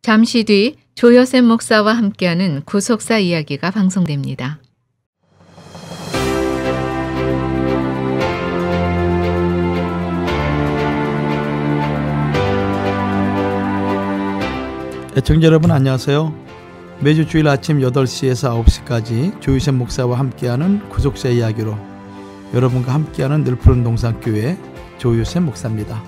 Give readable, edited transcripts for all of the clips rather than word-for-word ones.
잠시 뒤 조여셉 목사와 함께하는 구속사 이야기가 방송됩니다. 애청자 여러분 안녕하세요. 매주 주일 아침 8시에서 9시까지 조여셉 목사와 함께하는 구속사 이야기로 여러분과 함께하는 늘푸른 동산교회 조여셉 목사입니다.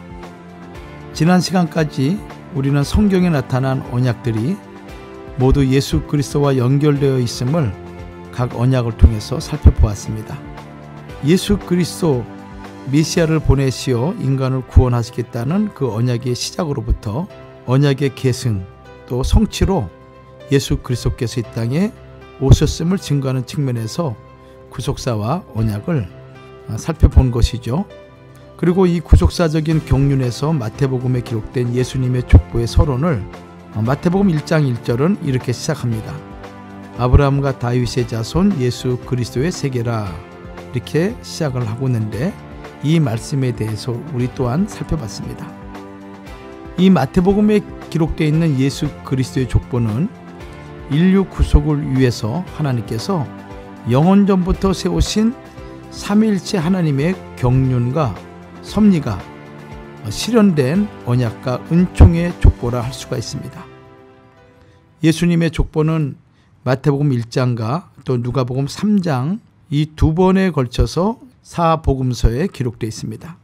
지난 시간까지 우리는 성경에 나타난 언약들이 모두 예수 그리스도와 연결되어 있음을 각 언약을 통해서 살펴보았습니다. 예수 그리스도 메시아를 보내시어 인간을 구원하시겠다는 그 언약의 시작으로부터 언약의 계승 또 성취로 예수 그리스도께서 이 땅에 오셨음을 증거하는 측면에서 구속사와 언약을 살펴본 것이죠. 그리고 이 구속사적인 경륜에서 마태복음에 기록된 예수님의 족보의 서론을 마태복음 1장 1절은 이렇게 시작합니다. 아브라함과 다윗의 자손 예수 그리스도의 세계라, 이렇게 시작을 하고 있는데 이 말씀에 대해서 우리 또한 살펴봤습니다. 이 마태복음에 기록되어 있는 예수 그리스도의 족보는 인류 구속을 위해서 하나님께서 영원전부터 세우신 삼위일체 하나님의 경륜과 섭리가 실현된 언약과 은총의 족보라 할 수가 있습니다. 예수님의 족보는 마태복음 1장과 또 누가복음 3장 이 두 번에 걸쳐서 사복음서에 기록되어 있습니다.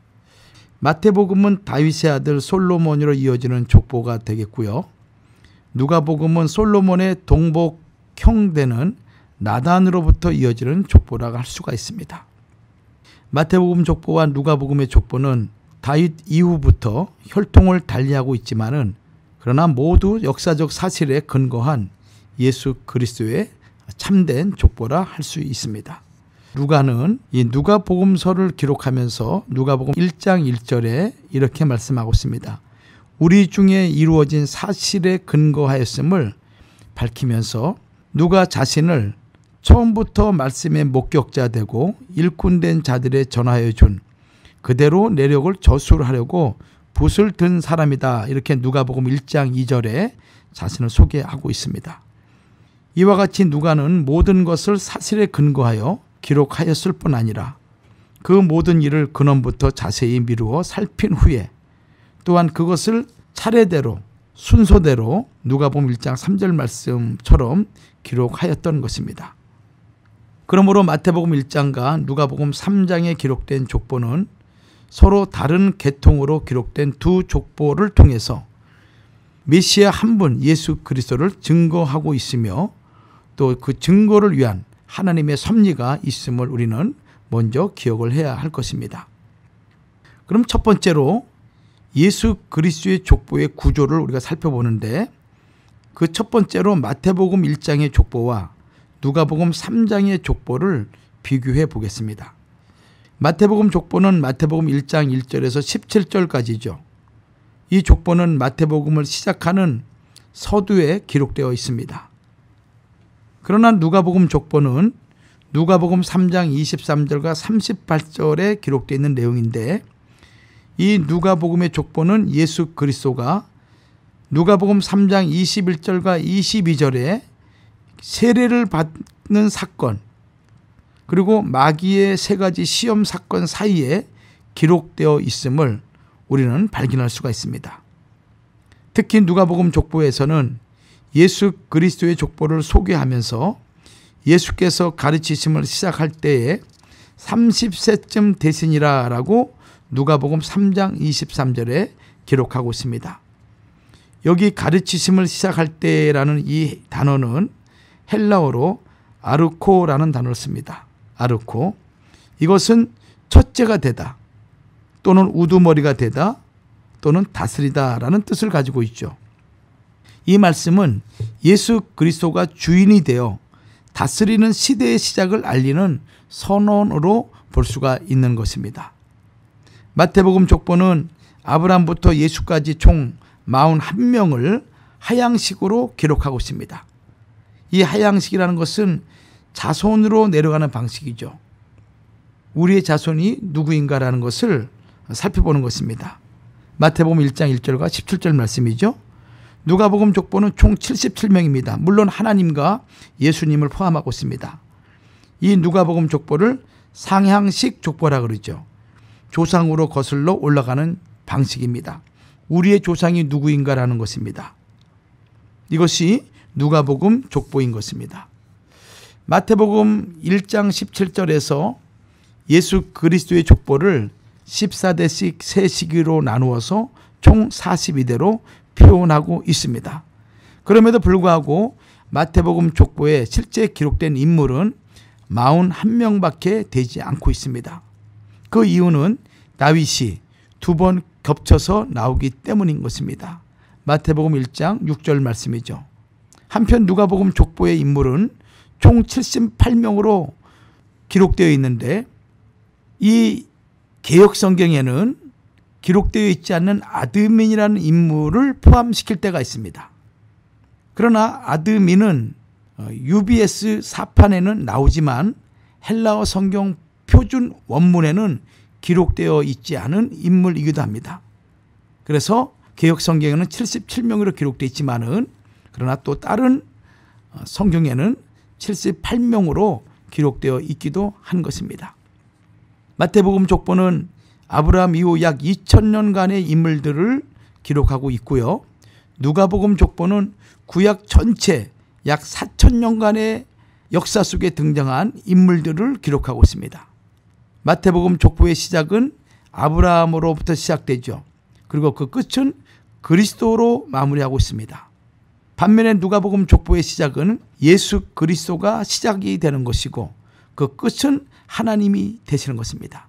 마태복음은 다윗의 아들 솔로몬으로 이어지는 족보가 되겠고요. 누가복음은 솔로몬의 동복 형되는 나단으로부터 이어지는 족보라고 할 수가 있습니다. 마태복음 족보와 누가복음의 족보는 다윗 이후부터 혈통을 달리하고 있지만은 그러나 모두 역사적 사실에 근거한 예수 그리스도의 참된 족보라 할 수 있습니다. 누가는 이 누가복음서를 기록하면서 누가복음 1장 1절에 이렇게 말씀하고 있습니다. 우리 중에 이루어진 사실에 근거하였음을 밝히면서 누가 자신을 처음부터 말씀의 목격자 되고 일꾼된 자들의 전하여 준 그대로 내력을 저술하려고 붓을 든 사람이다. 이렇게 누가복음 1장 2절에 자신을 소개하고 있습니다. 이와 같이 누가는 모든 것을 사실에 근거하여 기록하였을 뿐 아니라 그 모든 일을 근원부터 자세히 미루어 살핀 후에 또한 그것을 차례대로 순서대로 누가복음 1장 3절 말씀처럼 기록하였던 것입니다. 그러므로 마태복음 1장과 누가복음 3장에 기록된 족보는 서로 다른 계통으로 기록된 두 족보를 통해서 메시아 한 분 예수 그리스도를 증거하고 있으며 또 그 증거를 위한 하나님의 섭리가 있음을 우리는 먼저 기억을 해야 할 것입니다. 그럼 첫 번째로 예수 그리스도의 족보의 구조를 우리가 살펴보는데 그 첫 번째로 마태복음 1장의 족보와 누가복음 3장의 족보를 비교해 보겠습니다. 마태복음 족보는 마태복음 1장 1절에서 17절까지죠. 이 족보는 마태복음을 시작하는 서두에 기록되어 있습니다. 그러나 누가복음 족보는 누가복음 3장 23절과 38절에 기록되어 있는 내용인데 이 누가복음의 족보는 예수 그리스도가 누가복음 3장 21절과 22절에 세례를 받는 사건 그리고 마귀의 세 가지 시험 사건 사이에 기록되어 있음을 우리는 발견할 수가 있습니다. 특히 누가복음 족보에서는 예수 그리스도의 족보를 소개하면서 예수께서 가르치심을 시작할 때에 30세쯤 되시니라 라고 누가복음 3장 23절에 기록하고 있습니다. 여기 가르치심을 시작할 때라는 이 단어는 헬라어로 아르코라는 단어를 씁니다. 아르코. 이것은 첫째가 되다 또는 우두머리가 되다 또는 다스리다 라는 뜻을 가지고 있죠. 이 말씀은 예수 그리스도가 주인이 되어 다스리는 시대의 시작을 알리는 선언으로 볼 수가 있는 것입니다. 마태복음 족보는 아브라함부터 예수까지 총 41명을 하향식으로 기록하고 있습니다. 이 하향식이라는 것은 자손으로 내려가는 방식이죠. 우리의 자손이 누구인가라는 것을 살펴보는 것입니다. 마태복음 1장 1절과 17절 말씀이죠. 누가복음 족보는 총 77명입니다. 물론 하나님과 예수님을 포함하고 있습니다. 이 누가복음 족보를 상향식 족보라 그러죠. 조상으로 거슬러 올라가는 방식입니다. 우리의 조상이 누구인가라는 것입니다. 이것이 누가복음 족보인 것입니다. 마태복음 1장 17절에서 예수 그리스도의 족보를 14대씩 세 시기로 나누어서 총 42대로 표현하고 있습니다. 그럼에도 불구하고 마태복음 족보에 실제 기록된 인물은 41명밖에 되지 않고 있습니다. 그 이유는 다윗이 2번 겹쳐서 나오기 때문인 것입니다. 마태복음 1장 6절 말씀이죠. 한편 누가복음 족보의 인물은 총 78명으로 기록되어 있는데 이 개역 성경에는 기록되어 있지 않는 아드민이라는 인물을 포함시킬 때가 있습니다. 그러나 아드민은 UBS 사판에는 나오지만 헬라어 성경 표준 원문에는 기록되어 있지 않은 인물이기도 합니다. 그래서 개역 성경에는 77명으로 기록되어 있지만은 그러나 또 다른 성경에는 78명으로 기록되어 있기도 한 것입니다. 마태복음 족보는 아브라함 이후 약 2000년간의 인물들을 기록하고 있고요. 누가복음 족보는 구약 전체 약 4000년간의 역사 속에 등장한 인물들을 기록하고 있습니다. 마태복음 족보의 시작은 아브라함으로부터 시작되죠. 그리고 그 끝은 그리스도로 마무리하고 있습니다. 반면에 누가복음 족보의 시작은 예수 그리스도가 시작이 되는 것이고 그 끝은 하나님이 되시는 것입니다.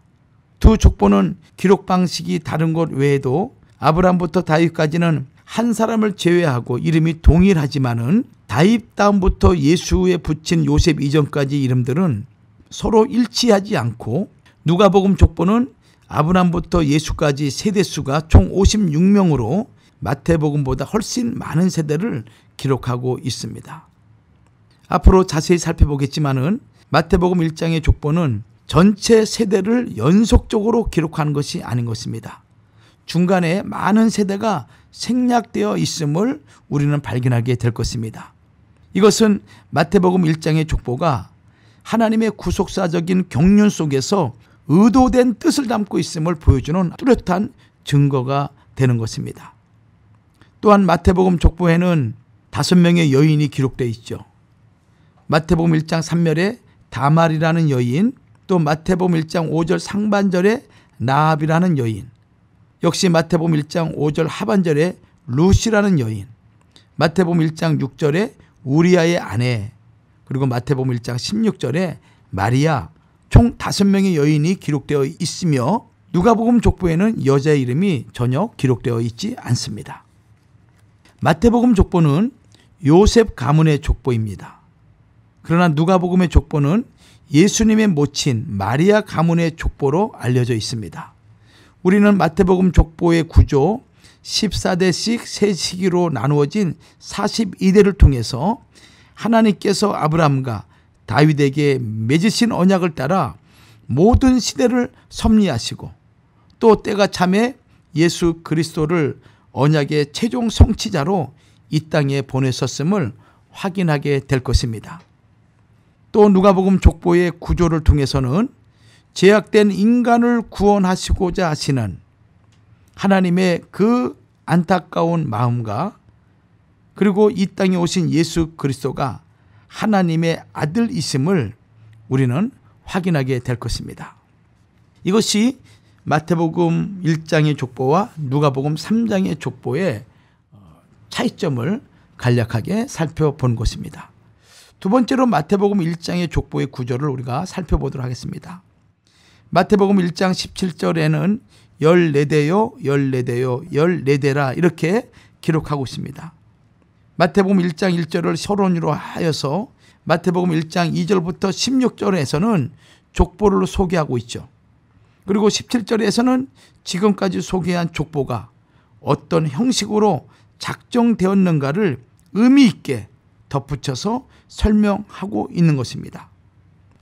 두 족보는 기록 방식이 다른 것 외에도 아브라함부터 다윗까지는 한 사람을 제외하고 이름이 동일하지만은 다윗 다음부터 예수에 붙인 요셉 이전까지 이름들은 서로 일치하지 않고 누가복음 족보는 아브라함부터 예수까지 세대수가 총 56명으로 마태복음보다 훨씬 많은 세대를 기록하고 있습니다. 앞으로 자세히 살펴보겠지만은 마태복음 1장의 족보는 전체 세대를 연속적으로 기록한 것이 아닌 것입니다. 중간에 많은 세대가 생략되어 있음을 우리는 발견하게 될 것입니다. 이것은 마태복음 1장의 족보가 하나님의 구속사적인 경륜 속에서 의도된 뜻을 담고 있음을 보여주는 뚜렷한 증거가 되는 것입니다. 또한 마태복음 족보에는 5명의 여인이 기록되어 있죠. 마태복음 1장 3절에 다말이라는 여인, 또 마태복음 1장 5절 상반절에 나합이라는 여인, 역시 마태복음 1장 5절 하반절에 루시라는 여인, 마태복음 1장 6절에 우리아의 아내, 그리고 마태복음 1장 16절에 마리아, 총 5명의 여인이 기록되어 있으며 누가복음 족보에는 여자의 이름이 전혀 기록되어 있지 않습니다. 마태복음 족보는 요셉 가문의 족보입니다. 그러나 누가복음의 족보는 예수님의 모친 마리아 가문의 족보로 알려져 있습니다. 우리는 마태복음 족보의 구조 14대씩 세 시기로 나누어진 42대를 통해서 하나님께서 아브라함과 다윗에게 맺으신 언약을 따라 모든 시대를 섭리하시고 또 때가 참에 예수 그리스도를 언약의 최종 성취자로 이 땅에 보내셨음을 확인하게 될 것입니다. 또 누가복음 족보의 구조를 통해서는 죄악된 인간을 구원하시고자 하시는 하나님의 그 안타까운 마음과 그리고 이 땅에 오신 예수 그리스도가 하나님의 아들이심을 우리는 확인하게 될 것입니다. 이것이 마태복음 1장의 족보와 누가복음 3장의 족보의 차이점을 간략하게 살펴본 것입니다. 두 번째로 마태복음 1장의 족보의 구조를 우리가 살펴보도록 하겠습니다. 마태복음 1장 17절에는 14대요 14대요 14대라 이렇게 기록하고 있습니다. 마태복음 1장 1절을 서론으로 하여서 마태복음 1장 2절부터 16절에서는 족보를 소개하고 있죠. 그리고 17절에서는 지금까지 소개한 족보가 어떤 형식으로 작정되었는가를 의미 있게 덧붙여서 설명하고 있는 것입니다.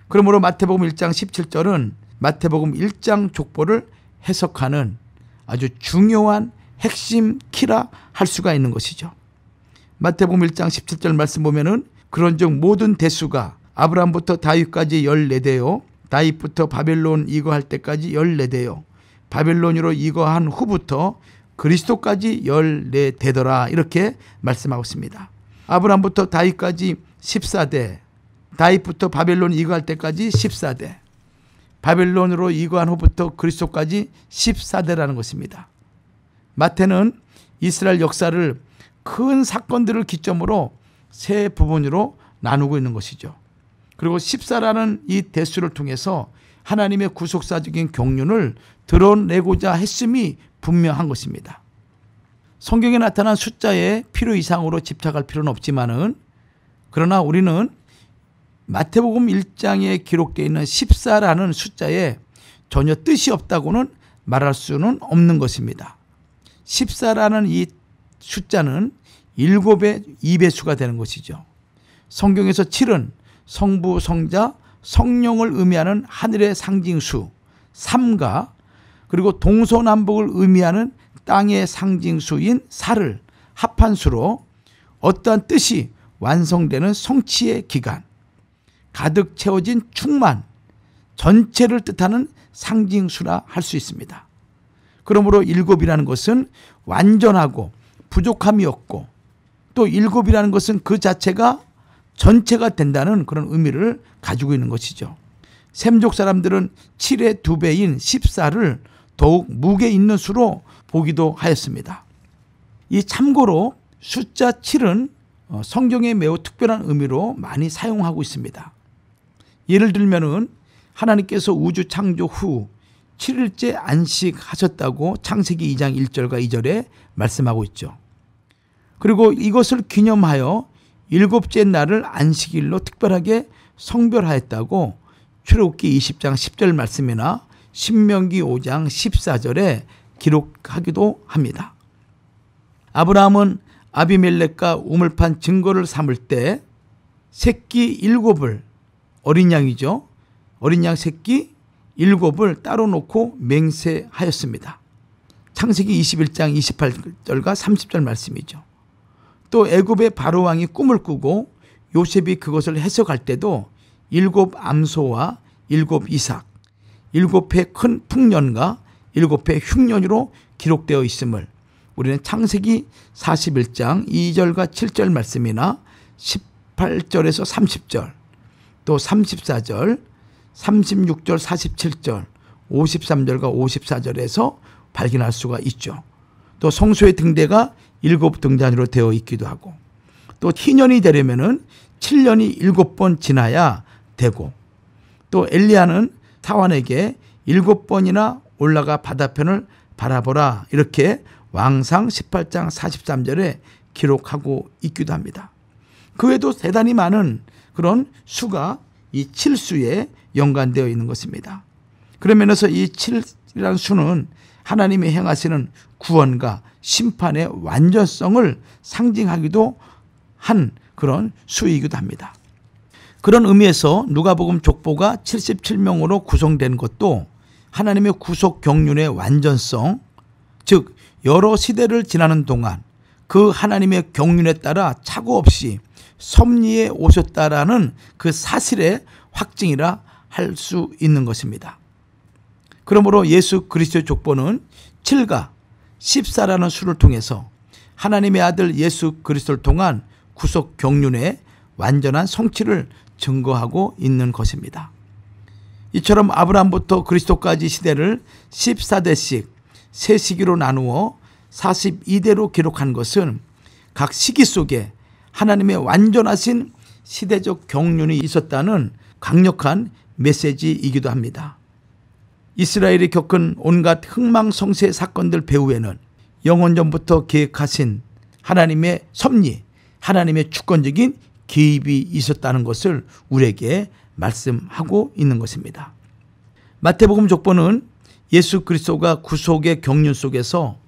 그러므로 마태복음 1장 17절은 마태복음 1장 족보를 해석하는 아주 중요한 핵심 키라 할 수가 있는 것이죠. 마태복음 1장 17절 말씀 보면은 그런즉 모든 대수가 아브라함부터 다윗까지 14대요 다윗부터 바벨론 이거할 때까지 14대요 바벨론으로 이거한 후부터 그리스도까지 14대더라 이렇게 말씀하고 있습니다. 아브라함부터 다윗까지 14대, 다윗부터 바벨론 이거할 때까지 14대, 바벨론으로 이거한 후부터 그리스도까지 14대라는 것입니다. 마태는 이스라엘 역사를 큰 사건들을 기점으로 세 부분으로 나누고 있는 것이죠. 그리고 14라는 이 대수를 통해서 하나님의 구속사적인 경륜을 드러내고자 했음이 분명한 것입니다. 성경에 나타난 숫자에 필요 이상으로 집착할 필요는 없지만은 그러나 우리는 마태복음 1장에 기록되어 있는 14라는 숫자에 전혀 뜻이 없다고는 말할 수는 없는 것입니다. 14라는 이 숫자는 7의 2배수가 되는 것이죠. 성경에서 7은 성부, 성자, 성령을 의미하는 하늘의 상징수 3과 그리고 동서남북을 의미하는 땅의 상징수인 4를 합한 수로 어떠한 뜻이 완성되는 성취의 기간, 가득 채워진 충만, 전체를 뜻하는 상징수라 할 수 있습니다. 그러므로 7이라는 것은 완전하고 부족함이 없고 또 7이라는 것은 그 자체가 전체가 된다는 그런 의미를 가지고 있는 것이죠. 셈족 사람들은 7의 2배인 14를 더욱 무게 있는 수로 보기도 하였습니다. 이 참고로 숫자 7은 성경에 매우 특별한 의미로 많이 사용하고 있습니다. 예를 들면은 하나님께서 우주 창조 후 7일째 안식하셨다고 창세기 2장 1절과 2절에 말씀하고 있죠. 그리고 이것을 기념하여 7째 날을 안식일로 특별하게 성별하였다고 출애굽기 20장 10절 말씀이나 신명기 5장 14절에 기록하기도 합니다. 아브라함은 아비멜렉과 우물판 증거를 삼을 때 새끼 7을 어린 양이죠. 어린 양 새끼 7을 따로 놓고 맹세하였습니다. 창세기 21장 28절과 30절 말씀이죠. 또 애굽의 바로왕이 꿈을 꾸고 요셉이 그것을 해석할 때도 7 암소와 7 이삭, 7회 큰 풍년과 7회 흉년으로 기록되어 있음을 우리는 창세기 41장 2절과 7절 말씀이나 18절에서 30절, 또 34절, 36절, 47절, 53절과 54절에서 발견할 수가 있죠. 또 성소의 등대가 7 등잔으로 되어 있기도 하고 또 희년이 되려면은 7년이 7번 지나야 되고 또 엘리야는 사환에게 7번이나 올라가 바다편을 바라보라 이렇게 왕상 18장 43절에 기록하고 있기도 합니다. 그 외에도 대단히 많은 그런 수가 이 7수에 연관되어 있는 것입니다. 그런 면에서 이 7이라는 수는 하나님이 행하시는 구원과 심판의 완전성을 상징하기도 한 그런 수이기도 합니다. 그런 의미에서 누가복음 족보가 77명으로 구성된 것도 하나님의 구속 경륜의 완전성, 즉 여러 시대를 지나는 동안 그 하나님의 경륜에 따라 착오 없이 섭리에 오셨다라는 그 사실의 확증이라 할 수 있는 것입니다. 그러므로 예수 그리스도의 족보는 7과 14라는 수를 통해서 하나님의 아들 예수 그리스도를 통한 구속 경륜의 완전한 성취를 증거하고 있는 것입니다. 이처럼 아브라함부터 그리스도까지 시대를 14대씩 세 시기로 나누어 42대로 기록한 것은 각 시기 속에 하나님의 완전하신 시대적 경륜이 있었다는 강력한 메시지이기도 합니다. 이스라엘이 겪은 온갖 흥망성쇠 사건들 배후에는 영원전부터 계획하신 하나님의 섭리, 하나님의 주권적인 개입이 있었다는 것을 우리에게 말씀하고 있는 것입니다. 마태복음 족보는 예수 그리스도가 구속의 경륜 속에서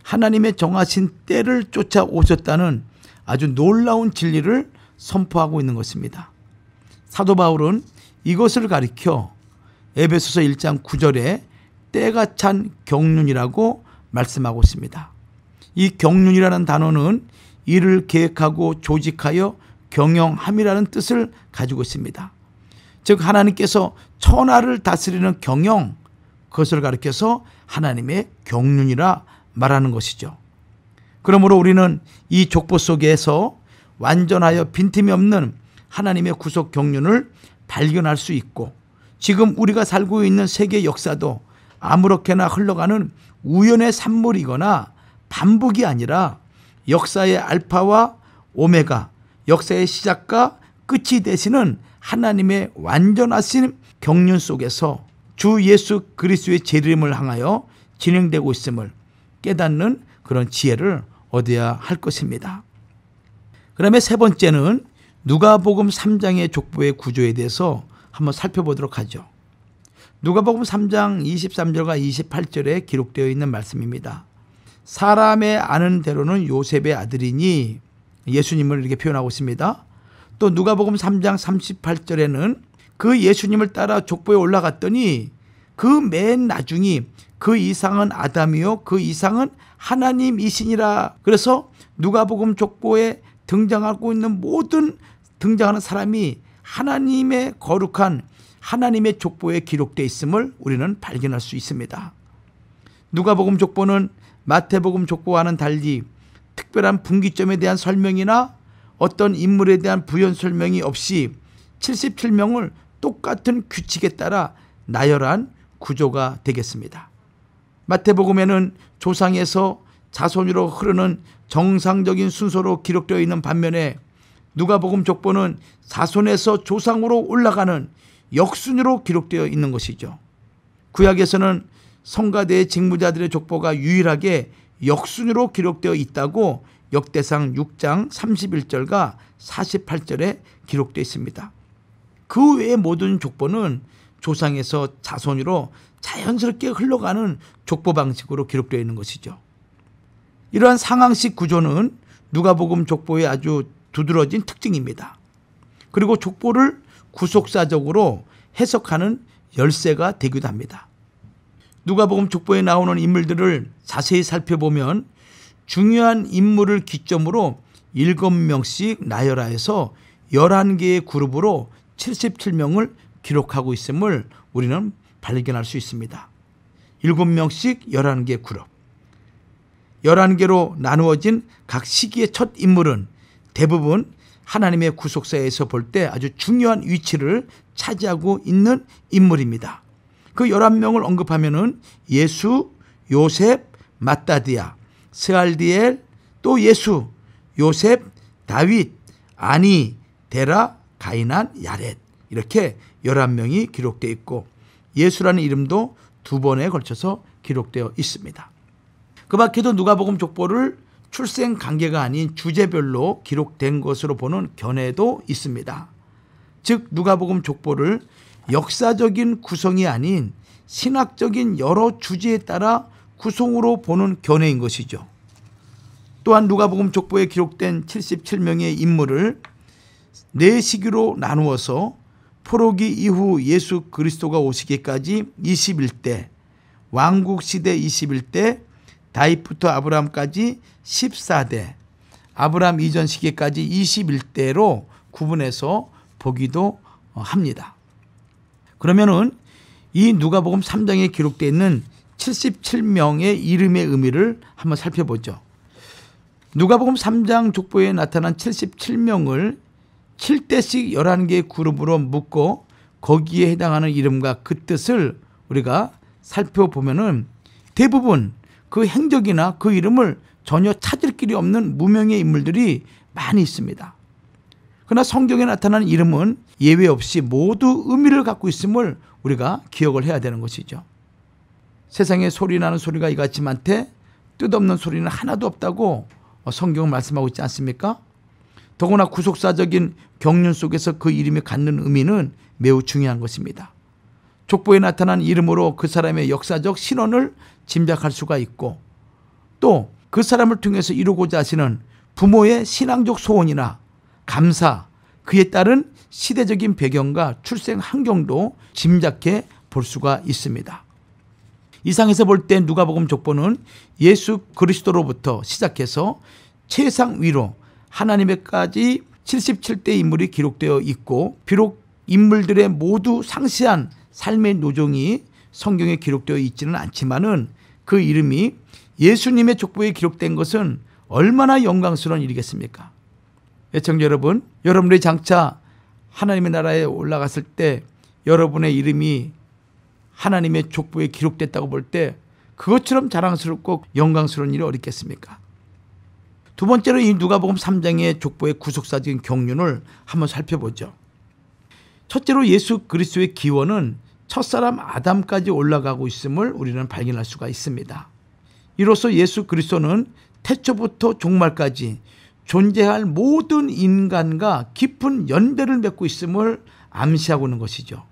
하나님의 정하신 때를 쫓아오셨다는 아주 놀라운 진리를 선포하고 있는 것입니다. 사도 바울은 이것을 가리켜 에베소서 1장 9절에 때가 찬 경륜이라고 말씀하고 있습니다. 이 경륜이라는 단어는 일을 계획하고 조직하여 경영함이라는 뜻을 가지고 있습니다. 즉 하나님께서 천하를 다스리는 경영, 그것을 가리켜서 하나님의 경륜이라 말하는 것이죠. 그러므로 우리는 이 족보 속에서 완전하여 빈틈이 없는 하나님의 구속 경륜을 발견할 수 있고, 지금 우리가 살고 있는 세계 역사도 아무렇게나 흘러가는 우연의 산물이거나 반복이 아니라 역사의 알파와 오메가, 역사의 시작과 끝이 되시는 하나님의 완전하신 경륜 속에서 주 예수 그리스도의 재림을 향하여 진행되고 있음을 깨닫는 그런 지혜를 얻어야 할 것입니다. 그다음에 세 번째는 누가복음 3장의 족보의 구조에 대해서 한번 살펴보도록 하죠. 누가복음 3장 23절과 28절에 기록되어 있는 말씀입니다. 사람의 아는 대로는 요셉의 아들이니, 예수님을 이렇게 표현하고 있습니다. 또 누가복음 3장 38절에는 그 예수님을 따라 족보에 올라갔더니 그 맨 나중이 그 이상은 아담이요 그 이상은 하나님이시니라. 그래서 누가복음 족보에 등장하고 있는 모든 등장하는 사람이 하나님의 거룩한 하나님의 족보에 기록되어 있음을 우리는 발견할 수 있습니다. 누가복음 족보는 마태복음 족보와는 달리 특별한 분기점에 대한 설명이나 어떤 인물에 대한 부연 설명이 없이 77명을 똑같은 규칙에 따라 나열한 구조가 되겠습니다. 마태복음에는 조상에서 자손으로 흐르는 정상적인 순서로 기록되어 있는 반면에 누가복음 족보는 자손에서 조상으로 올라가는 역순으로 기록되어 있는 것이죠. 구약에서는 성가대의 직무자들의 족보가 유일하게 역순으로 기록되어 있다고 역대상 6장 31절과 48절에 기록되어 있습니다. 그 외의 모든 족보는 조상에서 자손으로 자연스럽게 흘러가는 족보 방식으로 기록되어 있는 것이죠. 이러한 상황식 구조는 누가복음 족보의 아주 두드러진 특징입니다. 그리고 족보를 구속사적으로 해석하는 열쇠가 되기도 합니다. 누가복음 족보에 나오는 인물들을 자세히 살펴보면 중요한 인물을 기점으로 7명씩 나열하여서 11개의 그룹으로 77명을 기록하고 있음을 우리는 발견할 수 있습니다. 7명씩 11개 그룹. 11개로 나누어진 각 시기의 첫 인물은 대부분 하나님의 구속사에서 볼 때 아주 중요한 위치를 차지하고 있는 인물입니다. 그 11명을 언급하면은 예수, 요셉, 마따디아, 스알디엘, 또 예수, 요셉, 다윗, 아니, 데라, 가이난, 야렛, 이렇게 11명이 기록되어 있고 예수라는 이름도 2번에 걸쳐서 기록되어 있습니다. 그 밖에도 누가복음 족보를 출생 관계가 아닌 주제별로 기록된 것으로 보는 견해도 있습니다. 즉 누가복음 족보를 역사적인 구성이 아닌 신학적인 여러 주제에 따라 구성으로 보는 견해인 것이죠. 또한 누가복음 족보에 기록된 77명의 인물을 4시기로 나누어서 포로기 이후 예수 그리스도가 오시기까지 21대, 왕국시대 21대, 다윗부터 아브라함까지 14대, 아브라함 이전 시기까지 21대로 구분해서 보기도 합니다. 그러면은 이 누가복음 3장에 기록되어 있는 77명의 이름의 의미를 한번 살펴보죠. 누가복음 3장 족보에 나타난 77명을 7대씩 11개의 그룹으로 묶고 거기에 해당하는 이름과 그 뜻을 우리가 살펴보면은 대부분 그 행적이나 그 이름을 전혀 찾을 길이 없는 무명의 인물들이 많이 있습니다. 그러나 성경에 나타나는 이름은 예외 없이 모두 의미를 갖고 있음을 우리가 기억을 해야 되는 것이죠. 세상에 소리 나는 소리가 이같이 많되 뜻없는 소리는 하나도 없다고 성경은 말씀하고 있지 않습니까? 더구나 구속사적인 경륜 속에서 그 이름이 갖는 의미는 매우 중요한 것입니다. 족보에 나타난 이름으로 그 사람의 역사적 신원을 짐작할 수가 있고 또 그 사람을 통해서 이루고자 하시는 부모의 신앙적 소원이나 감사, 그에 따른 시대적인 배경과 출생 환경도 짐작해 볼 수가 있습니다. 이상에서 볼 때 누가복음 족보는 예수 그리스도로부터 시작해서 최상 위로 하나님에까지 77대 인물이 기록되어 있고, 비록 인물들의 모두 상세한 삶의 노정이 성경에 기록되어 있지는 않지만은 그 이름이 예수님의 족보에 기록된 것은 얼마나 영광스러운 일이겠습니까? 애청자 여러분, 여러분들이 장차 하나님의 나라에 올라갔을 때 여러분의 이름이 하나님의 족보에 기록됐다고 볼 때 그것처럼 자랑스럽고 영광스러운 일이 어디 있겠습니까? 두 번째로 이 누가복음 3장의 족보의 구속사적인 경륜을 한번 살펴보죠. 첫째로 예수 그리스도의 기원은 첫사람 아담까지 올라가고 있음을 우리는 발견할 수가 있습니다. 이로써 예수 그리스도는 태초부터 종말까지 존재할 모든 인간과 깊은 연대를 맺고 있음을 암시하고 있는 것이죠.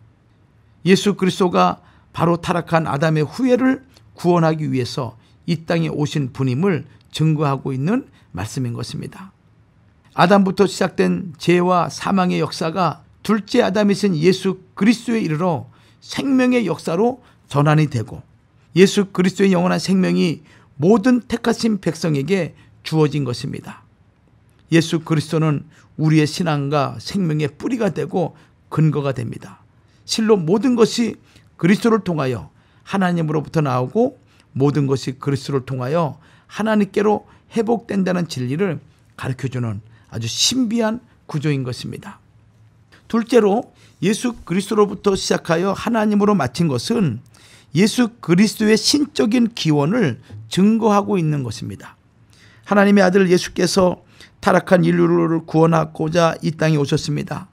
예수 그리스도가 바로 타락한 아담의 후예를 구원하기 위해서 이 땅에 오신 분임을 증거하고 있는 말씀인 것입니다. 아담부터 시작된 죄와 사망의 역사가 둘째 아담이신 예수 그리스도에 이르러 생명의 역사로 전환이 되고, 예수 그리스도의 영원한 생명이 모든 택하신 백성에게 주어진 것입니다. 예수 그리스도는 우리의 신앙과 생명의 뿌리가 되고 근거가 됩니다. 실로 모든 것이 그리스도를 통하여 하나님으로부터 나오고 모든 것이 그리스도를 통하여 하나님께로 회복된다는 진리를 가르쳐주는 아주 신비한 구조인 것입니다. 둘째로 예수 그리스도로부터 시작하여 하나님으로 마친 것은 예수 그리스도의 신적인 기원을 증거하고 있는 것입니다. 하나님의 아들 예수께서 타락한 인류를 구원하고자 이 땅에 오셨습니다.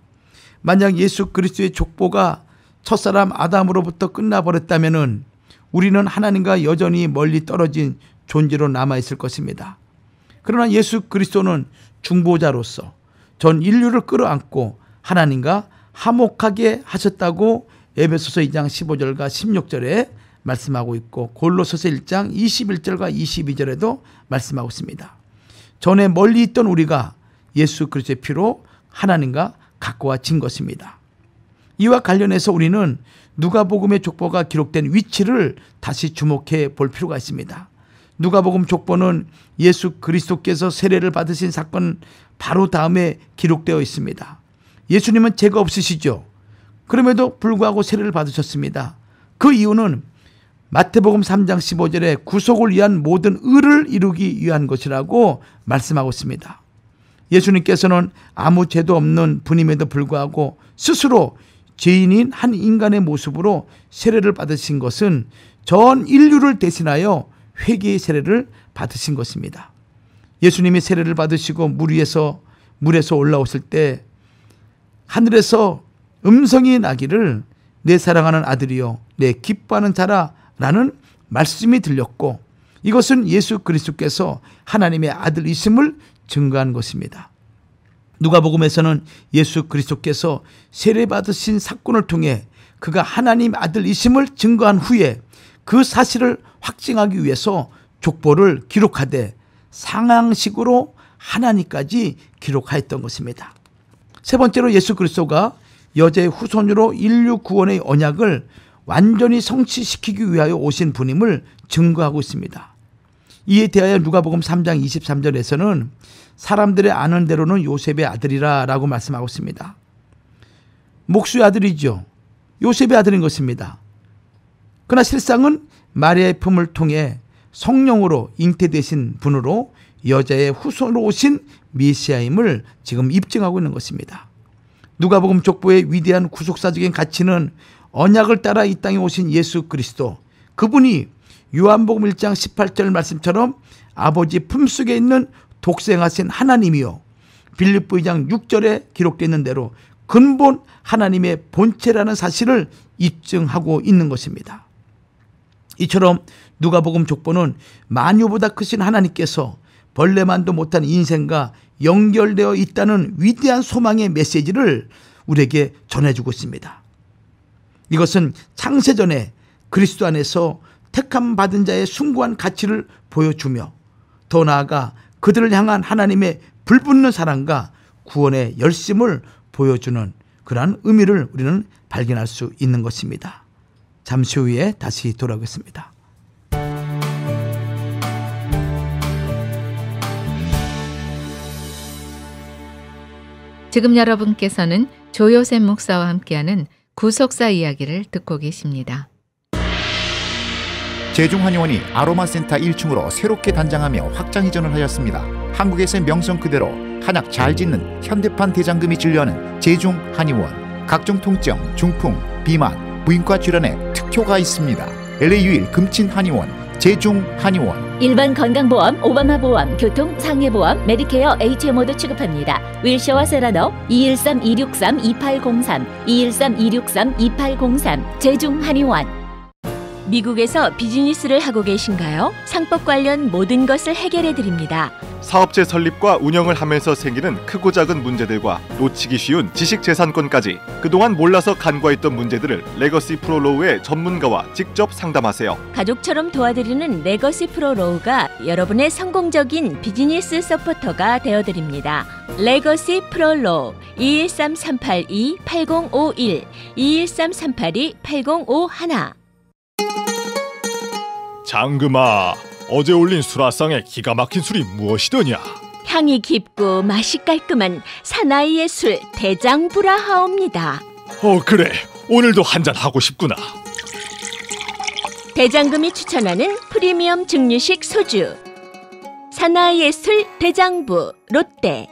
만약 예수 그리스도의 족보가 첫사람 아담으로부터 끝나버렸다면 우리는 하나님과 여전히 멀리 떨어진 존재로 남아있을 것입니다. 그러나 예수 그리스도는 중보자로서 전 인류를 끌어안고 하나님과 화목하게 하셨다고 에베소서 2장 15절과 16절에 말씀하고 있고, 골로새서 1장 21절과 22절에도 말씀하고 있습니다. 전에 멀리 있던 우리가 예수 그리스도의 피로 하나님과 가까워진 것입니다. 이와 관련해서 우리는 누가복음의 족보가 기록된 위치를 다시 주목해 볼 필요가 있습니다. 누가복음 족보는 예수 그리스도께서 세례를 받으신 사건 바로 다음에 기록되어 있습니다. 예수님은 죄가 없으시죠. 그럼에도 불구하고 세례를 받으셨습니다. 그 이유는 마태복음 3장 15절에 구속을 위한 모든 의를 이루기 위한 것이라고 말씀하고 있습니다. 예수님께서는 아무 죄도 없는 분임에도 불구하고 스스로 죄인인 한 인간의 모습으로 세례를 받으신 것은 전 인류를 대신하여 회개의 세례를 받으신 것입니다. 예수님이 세례를 받으시고 물에서 올라오실 때 하늘에서 음성이 나기를 내 사랑하는 아들이요 내 기뻐하는 자라 라는 말씀이 들렸고, 이것은 예수 그리스도께서 하나님의 아들이심을 증거한 것입니다. 누가복음에서는 예수 그리스도께서 세례받으신 사건을 통해 그가 하나님 아들이심을 증거한 후에 그 사실을 확증하기 위해서 족보를 기록하되 상황식으로 하나님까지 기록하였던 것입니다. 세 번째로 예수 그리스도가 여자의 후손으로 인류 구원의 언약을 완전히 성취시키기 위하여 오신 분임을 증거하고 있습니다. 이에 대하여 누가복음 3장 23절에서는 사람들의 아는 대로는 요셉의 아들이라 라고 말씀하고 있습니다. 목수의 아들이죠. 요셉의 아들인 것입니다. 그러나 실상은 마리아의 품을 통해 성령으로 잉태되신 분으로 여자의 후손으로 오신 메시아임을 지금 입증하고 있는 것입니다. 누가복음 족보의 위대한 구속사적인 가치는 언약을 따라 이 땅에 오신 예수 그리스도, 그분이 요한복음 1장 18절 말씀처럼 아버지 품속에 있는 독생하신 하나님이요, 빌립보 2장 6절에 기록되어 있는 대로 근본 하나님의 본체라는 사실을 입증하고 있는 것입니다. 이처럼 누가복음 족보는 만유보다 크신 하나님께서 벌레만도 못한 인생과 연결되어 있다는 위대한 소망의 메시지를 우리에게 전해주고 있습니다. 이것은 창세전에 그리스도 안에서 택함 받은 자의 숭고한 가치를 보여주며 더 나아가 그들을 향한 하나님의 불붙는 사랑과 구원의 열심을 보여주는 그러한 의미를 우리는 발견할 수 있는 것입니다. 잠시 후에 다시 돌아오겠습니다. 지금 여러분께서는 조요셉 목사와 함께하는 구속사 이야기를 듣고 계십니다. 제중한의원이 아로마센터 1층으로 새롭게 단장하며 확장 이전을 하였습니다. 한국에서의 명성 그대로 한약 잘 짓는 현대판 대장금이 진료하는 제중한의원. 각종 통증, 중풍, 비만, 무인과 질환에 특효가 있습니다. LA 유일 금친한의원 제중한의원. 일반 건강보험, 오바마 보험, 교통, 상해보험, 메디케어, HMO도 취급합니다. 윌셔와 세라너 213-263-2803 213-263-2803 제중한의원. 미국에서 비즈니스를 하고 계신가요? 상법 관련 모든 것을 해결해 드립니다. 사업체 설립과 운영을 하면서 생기는 크고 작은 문제들과 놓치기 쉬운 지식재산권까지 그동안 몰라서 간과했던 문제들을 레거시 프로로우의 전문가와 직접 상담하세요. 가족처럼 도와드리는 레거시 프로로우가 여러분의 성공적인 비즈니스 서포터가 되어드립니다. 레거시 프로로우 213-382-8051 213-382-8051. 장금아, 어제 올린 수라상의 기가 막힌 술이 무엇이더냐? 향이 깊고 맛이 깔끔한 사나이의 술 대장부라하옵니다. 그래, 오늘도 한잔 하고 싶구나. 대장금이 추천하는 프리미엄 증류식 소주 사나이의 술 대장부 롯데.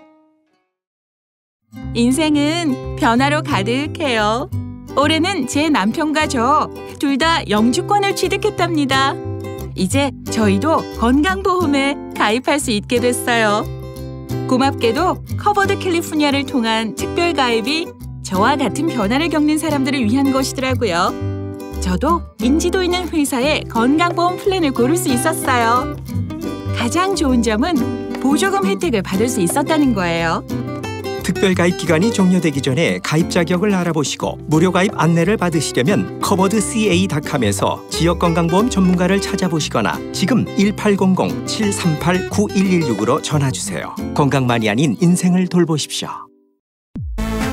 인생은 변화로 가득해요. 올해는 제 남편과 저 둘 다 영주권을 취득했답니다. 이제 저희도 건강보험에 가입할 수 있게 됐어요. 고맙게도 커버드 캘리포니아를 통한 특별 가입이 저와 같은 변화를 겪는 사람들을 위한 것이더라고요. 저도 인지도 있는 회사의 건강보험 플랜을 고를 수 있었어요. 가장 좋은 점은 보조금 혜택을 받을 수 있었다는 거예요. 특별 가입 기간이 종료되기 전에 가입 자격을 알아보시고 무료 가입 안내를 받으시려면 coveredca.com에서 지역건강보험 전문가를 찾아보시거나 지금 1800-738-9116으로 전화주세요. 건강만이 아닌 인생을 돌보십시오.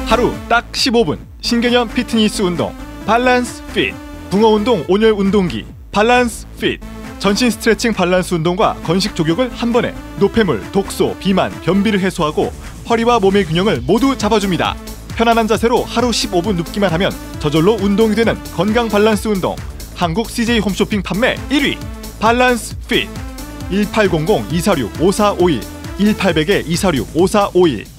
하루 딱 15분 신개념 피트니스 운동 밸런스 핏. 붕어운동 온열 운동기 밸런스 핏. 전신 스트레칭 밸런스 운동과 건식 조격을 한 번에 노폐물, 독소, 비만, 변비를 해소하고 허리와 몸의 균형을 모두 잡아줍니다. 편안한 자세로 하루 15분 눕기만 하면 저절로 운동이 되는 건강 밸런스 운동. 한국 CJ 홈쇼핑 판매 1위 밸런스 핏. 1800-246-5451 1800-246-5451.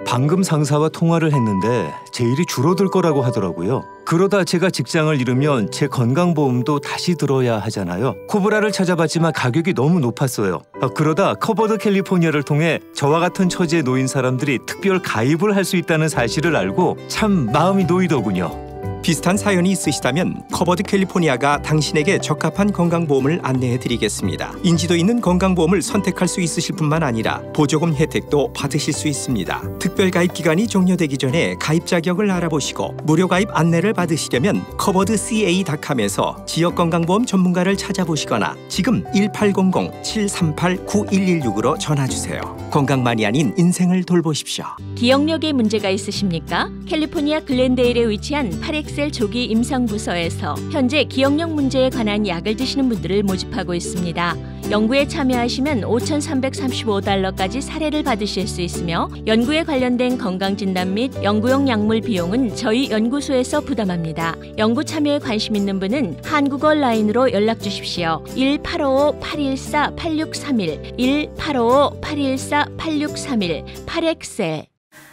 방금 상사와 통화를 했는데 제 일이 줄어들 거라고 하더라고요. 그러다 제가 직장을 잃으면 제 건강보험도 다시 들어야 하잖아요. 코브라를 찾아봤지만 가격이 너무 높았어요. 그러다 커버드 캘리포니아를 통해 저와 같은 처지에 놓인 사람들이 특별 가입을 할 수 있다는 사실을 알고 참 마음이 놓이더군요. 비슷한 사연이 있으시다면 커버드 캘리포니아가 당신에게 적합한 건강보험을 안내해드리겠습니다. 인지도 있는 건강보험을 선택할 수 있으실 뿐만 아니라 보조금 혜택도 받으실 수 있습니다. 특별 가입 기간이 종료되기 전에 가입 자격을 알아보시고 무료 가입 안내를 받으시려면 coveredca.com에서 지역건강보험 전문가를 찾아보시거나 지금 1800-738-9116으로 전화주세요. 건강만이 아닌 인생을 돌보십시오. 기억력에 문제가 있으십니까? 캘리포니아 글랜데일에 위치한 8엑셀 조기 임상부서에서 현재 기억력 문제에 관한 약을 드시는 분들을 모집하고 있습니다. 연구에 참여하시면 $5,335까지 사례를 받으실 수 있으며 연구에 관련된 건강진단 및 연구용 약물 비용은 저희 연구소에서 부담합니다. 연구 참여에 관심 있는 분은 한국어 라인으로 연락 주십시오. 1855-814-8631 1855-814-8631 8엑셀.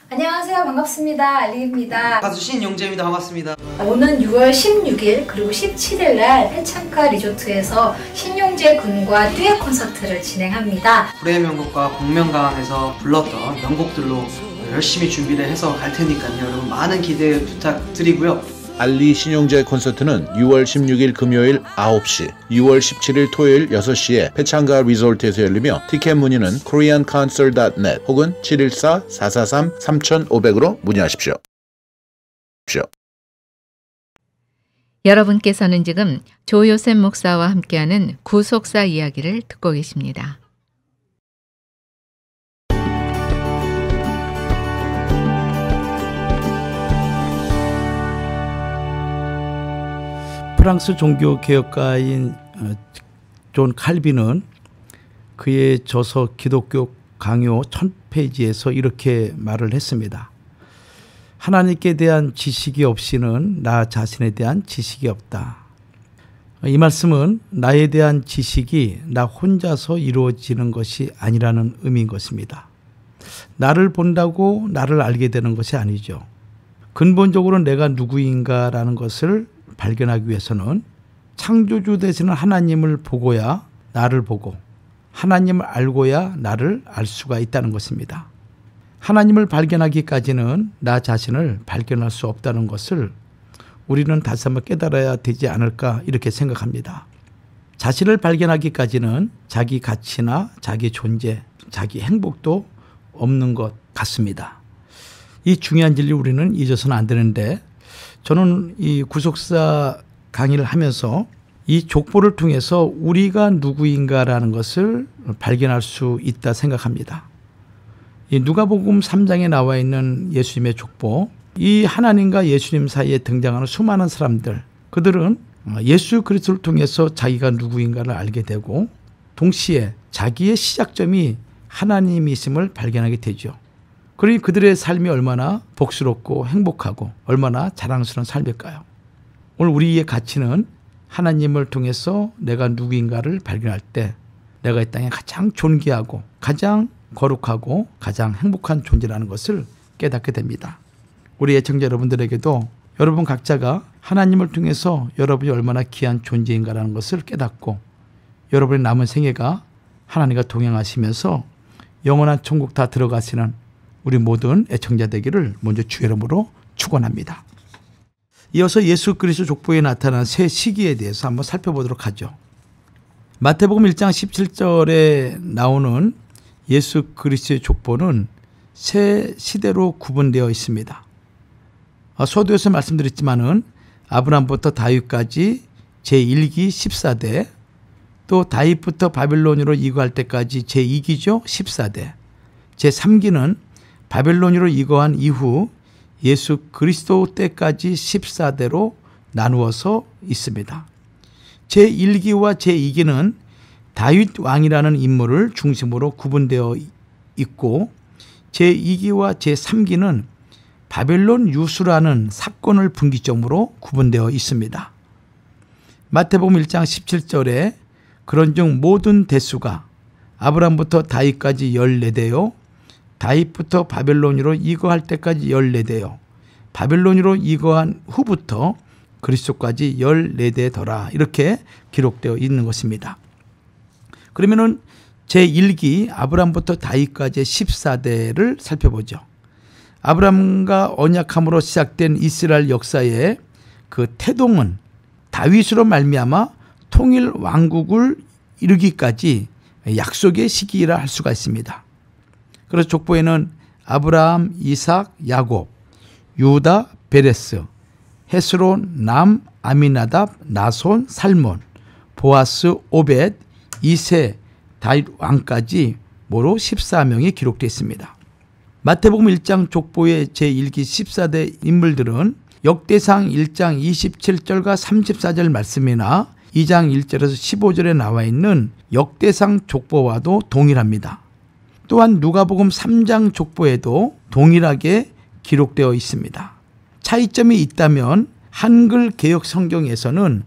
안녕하세요. 반갑습니다. 알리입니다. 가수 신용재입니다. 반갑습니다. 오는 6월 16일 그리고 17일 날 해창가 리조트에서 신용재 군과 듀엣 콘서트를 진행합니다. 불의 명곡과 복면가왕에서 불렀던 명곡들로 열심히 준비를 해서 갈 테니까요. 여러분 많은 기대 부탁드리고요. 알리 신용재 콘서트는 6월 16일 금요일 9시, 6월 17일 토요일 6시에 패창가 리조트에서 열리며 티켓 문의는 koreanconcert.net 혹은 714-443-3500으로 문의하십시오. 여러분께서는 지금 조요셉 목사와 함께하는 구속사 이야기를 듣고 계십니다. 프랑스 종교개혁가인 존 칼빈은 그의 저서 기독교 강요 1000페이지에서 이렇게 말을 했습니다. 하나님께 대한 지식이 없이는 나 자신에 대한 지식이 없다. 이 말씀은 나에 대한 지식이 나 혼자서 이루어지는 것이 아니라는 의미인 것입니다. 나를 본다고 나를 알게 되는 것이 아니죠. 근본적으로 내가 누구인가라는 것을 발견하기 위해서는 창조주 되시는 하나님을 보고야 나를 보고 하나님을 알고야 나를 알 수가 있다는 것입니다. 하나님을 발견하기까지는 나 자신을 발견할 수 없다는 것을 우리는 다시 한번 깨달아야 되지 않을까 이렇게 생각합니다. 자신을 발견하기까지는 자기 가치나 자기 존재, 자기 행복도 없는 것 같습니다. 이 중요한 진리 우리는 잊어서는 안 되는데 저는 이 구속사 강의를 하면서 이 족보를 통해서 우리가 누구인가라는 것을 발견할 수 있다 생각합니다. 이 누가복음 3장에 나와 있는 예수님의 족보, 이 하나님과 예수님 사이에 등장하는 수많은 사람들, 그들은 예수 그리스도를 통해서 자기가 누구인가를 알게 되고 동시에 자기의 시작점이 하나님이심을 발견하게 되죠. 그러니 그들의 삶이 얼마나 복스럽고 행복하고 얼마나 자랑스러운 삶일까요? 오늘 우리의 가치는 하나님을 통해서 내가 누구인가를 발견할 때 내가 이 땅에 가장 존귀하고 가장 거룩하고 가장 행복한 존재라는 것을 깨닫게 됩니다. 우리 애청자 여러분들에게도 여러분 각자가 하나님을 통해서 여러분이 얼마나 귀한 존재인가라는 것을 깨닫고 여러분의 남은 생애가 하나님과 동행하시면서 영원한 천국 다 들어가시는 우리 모든 애청자 되기를 먼저 주의 이름으로 축원합니다. 이어서 예수 그리스도 족보에 나타난 새 시기에 대해서 한번 살펴보도록 하죠. 마태복음 1장 17절에 나오는 예수 그리스도의 족보는 새 시대로 구분되어 있습니다. 서두에서 말씀드렸지만은 아브라함부터 다윗까지 제1기 14대, 또 다윗부터 바벨론으로 이거할 때까지 제2기죠 14대, 제3기는 바벨론으로 이거한 이후 예수 그리스도 때까지 14대로 나누어서 있습니다. 제1기와 제2기는 다윗 왕이라는 인물을 중심으로 구분되어 있고 제2기와 제3기는 바벨론 유수라는 사건을 분기점으로 구분되어 있습니다. 마태복음 1장 17절에 그런즉 모든 대수가 아브라함부터 다윗까지 14대요 다윗부터 바벨론으로 이거할 때까지 14대요 바벨론으로 이거한 후부터 그리스도까지 14대더라 이렇게 기록되어 있는 것입니다. 그러면은 제1기 아브라함부터 다윗까지 14대를 살펴보죠. 아브라함과 언약함으로 시작된 이스라엘 역사의 그 태동은 다윗으로 말미암아 통일 왕국을 이루기까지 약속의 시기라 할 수가 있습니다. 그래서 족보에는 아브라함, 이삭, 야곱, 유다, 베레스, 헤스론, 남, 아미나답, 나손, 살몬, 보아스, 오벳, 이세, 다윗 왕까지 모두 14명이 기록되어 있습니다. 마태복음 1장 족보의 제1기 14대 인물들은 역대상 1장 27절과 34절 말씀이나 2장 1절에서 15절에 나와 있는 역대상 족보와도 동일합니다. 또한 누가복음 3장 족보에도 동일하게 기록되어 있습니다. 차이점이 있다면 한글 개역 성경에서는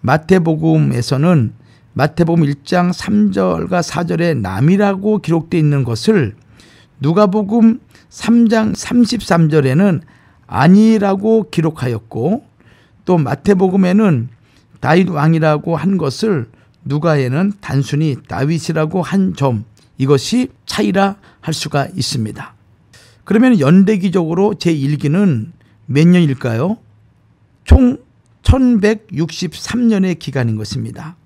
마태복음에서는 마태복음 1장 3절과 4절에 남이라고 기록되어 있는 것을 누가복음 3장 33절에는 아니라고 기록하였고 또 마태복음에는 다윗 왕이라고 한 것을 누가에는 단순히 다윗이라고 한 점 이것이 차이라 할 수가 있습니다. 그러면 연대기적으로 제1기는 몇 년일까요? 총 1163년의 기간인 것입니다.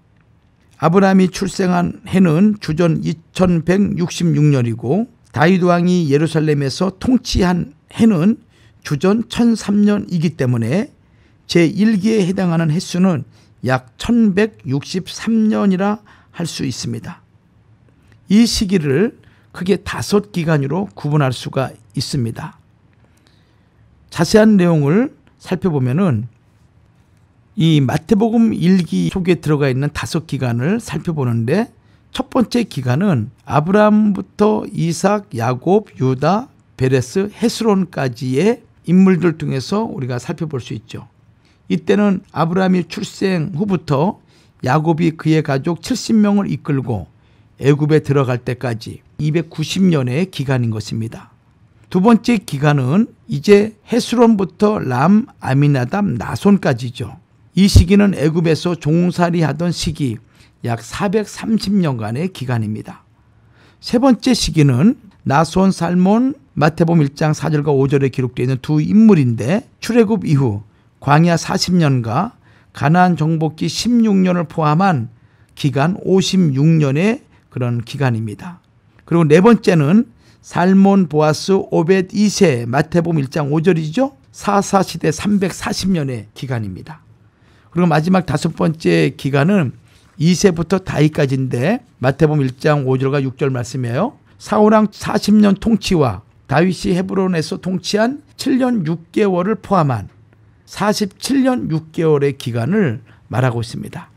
아브라함이 출생한 해는 주전 2166년이고 다윗 왕이 예루살렘에서 통치한 해는 주전 1003년이기 때문에 제1기에 해당하는 횟수는 약 1163년이라 할 수 있습니다. 이 시기를 크게 5기간으로 구분할 수가 있습니다. 자세한 내용을 살펴보면은 이 마태복음 1기 속에 들어가 있는 5기간을 살펴보는데 첫 번째 기간은 아브라함부터 이삭, 야곱, 유다, 베레스, 헤스론까지의 인물들 중에서 우리가 살펴볼 수 있죠. 이때는 아브라함이 출생 후부터 야곱이 그의 가족 70명을 이끌고 애굽에 들어갈 때까지 290년의 기간인 것입니다. 두 번째 기간은 이제 헤스론부터 람, 아미나답, 나손까지죠. 이 시기는 애굽에서 종살이하던 시기 약 430년간의 기간입니다. 세 번째 시기는 나손, 살몬, 마태복음 1장 4절과 5절에 기록되어 있는 두 인물인데 출애굽 이후 광야 40년과 가나안 정복기 16년을 포함한 기간 56년의 그런 기간입니다. 그리고 네 번째는 살몬, 보아스, 오벳, 이세, 마태복음 1장 5절이죠. 사사시대 340년의 기간입니다. 그리고 마지막 다섯 번째 기간은 이세부터 다윗까지인데 마태복음 1장 5절과 6절 말씀이에요. 사울왕 40년 통치와 다윗이 헤브론에서 통치한 7년 6개월을 포함한 47년 6개월의 기간을 말하고 있습니다.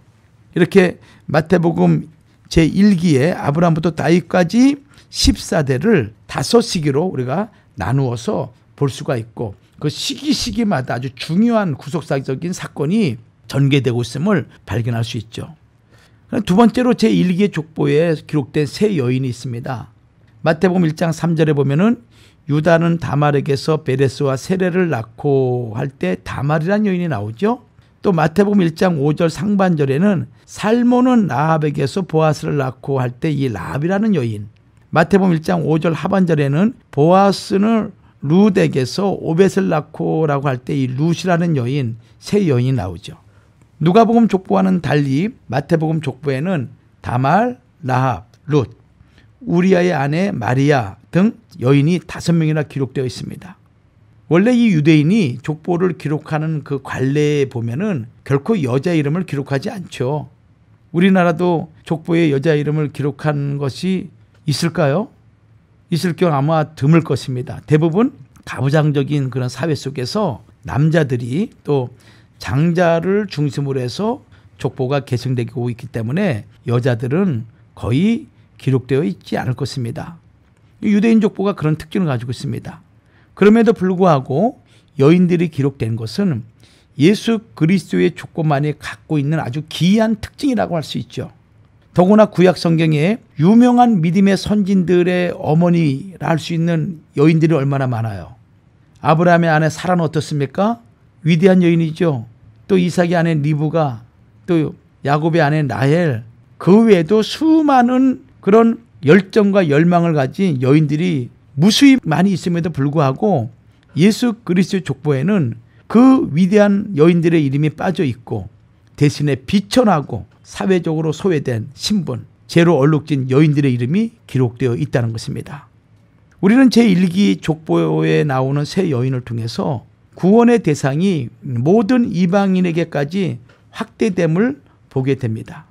이렇게 마태복음 제1기에 아브라함부터 다윗까지 14대를 5시기로 우리가 나누어서 볼 수가 있고 그 시기마다 아주 중요한 구속사적인 사건이 전개되고 있음을 발견할 수 있죠. 두 번째로 제1기의 족보에 기록된 세 여인이 있습니다. 마태복음 1장 3절에 보면은 유다는 다말에게서 베레스와 세레를 낳고 할 때 다말이라는 여인이 나오죠. 또 마태복음 1장 5절 상반절에는 살몬은 라합에게서 보아스를 낳고 할 때 이 라합이라는 여인, 마태복음 1장 5절 하반절에는 보아스는 룻에게서 오벳을 낳고라고 할 때 이 룻이라는 여인, 세 여인이 나오죠. 누가복음 족보와는 달리 마태복음 족보에는 다말, 라합, 룻, 우리아의 아내 마리아 등 여인이 5명이나 기록되어 있습니다. 원래 이 유대인이 족보를 기록하는 그 관례에 보면은 결코 여자 이름을 기록하지 않죠. 우리나라도 족보에 여자 이름을 기록한 것이 있을까요? 있을 경우 아마 드물 것입니다. 대부분 가부장적인 그런 사회 속에서 남자들이 또 장자를 중심으로 해서 족보가 계승되고 있기 때문에 여자들은 거의 기록되어 있지 않을 것입니다. 유대인 족보가 그런 특징을 가지고 있습니다. 그럼에도 불구하고 여인들이 기록된 것은 예수 그리스도의 족보만이 갖고 있는 아주 기이한 특징이라고 할 수 있죠. 더구나 구약 성경에 유명한 믿음의 선진들의 어머니라 할 수 있는 여인들이 얼마나 많아요. 아브라함의 아내 사라는 어떻습니까? 위대한 여인이죠. 또 이삭의 아내 리브가, 또 야곱의 아내 라헬, 그 외에도 수많은 그런 열정과 열망을 가진 여인들이 무수히 많이 있음에도 불구하고 예수 그리스도의 족보에는 그 위대한 여인들의 이름이 빠져 있고 대신에 비천하고 사회적으로 소외된 신분, 죄로 얼룩진 여인들의 이름이 기록되어 있다는 것입니다. 우리는 제1기 족보에 나오는 세 여인을 통해서 구원의 대상이 모든 이방인에게까지 확대됨을 보게 됩니다.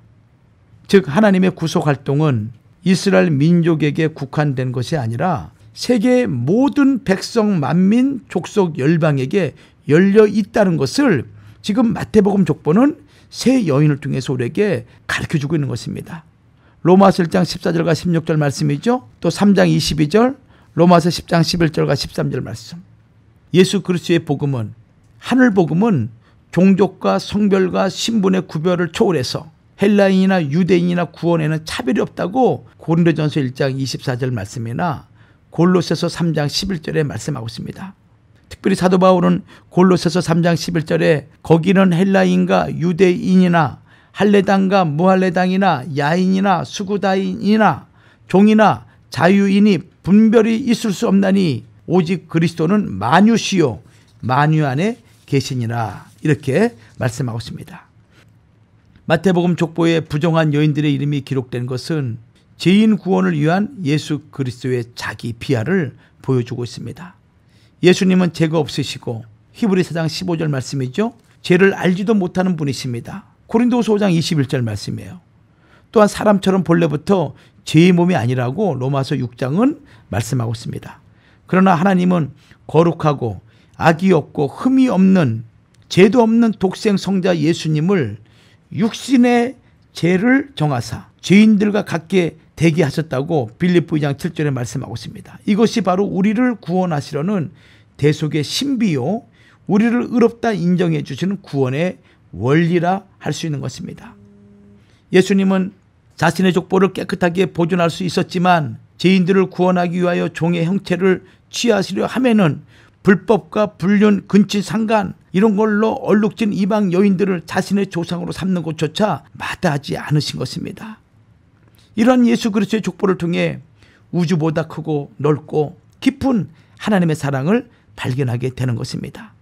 즉 하나님의 구속 활동은 이스라엘 민족에게 국한된 것이 아니라 세계 모든 백성, 만민, 족속, 열방에게 열려 있다는 것을 지금 마태복음 족보는 세 여인을 통해서 우리에게 가르쳐주고 있는 것입니다. 로마서 1장 14절과 16절 말씀이죠. 또 3장 22절, 로마서 10장 11절과 13절 말씀. 예수 그리스도의 복음은, 하늘 복음은 종족과 성별과 신분의 구별을 초월해서 헬라인이나 유대인이나 구원에는 차별이 없다고 고린도전서 1장 24절 말씀이나 골로새서 3장 11절에 말씀하고 있습니다. 특별히 사도 바울은 골로새서 3장 11절에 거기는 헬라인과 유대인이나 할례당과 무할례당이나 야인이나 수구다인이나 종이나 자유인이 분별이 있을 수 없나니 오직 그리스도는 만유시요 만유 안에 계시니라, 이렇게 말씀하고 있습니다. 마태복음 족보에 부정한 여인들의 이름이 기록된 것은 죄인 구원을 위한 예수 그리스도의 자기 비하를 보여주고 있습니다. 예수님은 죄가 없으시고 히브리 4장 15절 말씀이죠. 죄를 알지도 못하는 분이십니다. 고린도후서 5장 21절 말씀이에요. 또한 사람처럼 본래부터 죄의 몸이 아니라고 로마서 6장은 말씀하고 있습니다. 그러나 하나님은 거룩하고 악이 없고 흠이 없는 죄도 없는 독생 성자 예수님을 육신의 죄를 정하사 죄인들과 같게 되게 하셨다고 빌립보 2장 7절에 말씀하고 있습니다. 이것이 바로 우리를 구원하시려는 대속의 신비요, 우리를 의롭다 인정해 주시는 구원의 원리라 할 수 있는 것입니다. 예수님은 자신의 족보를 깨끗하게 보존할 수 있었지만 죄인들을 구원하기 위하여 종의 형체를 취하시려 하면은 불법과 불륜, 근친, 상간 이런 걸로 얼룩진 이방 여인들을 자신의 조상으로 삼는 것조차 마다하지 않으신 것입니다. 이런 예수 그리스도의 족보를 통해 우주보다 크고 넓고 깊은 하나님의 사랑을 발견하게 되는 것입니다.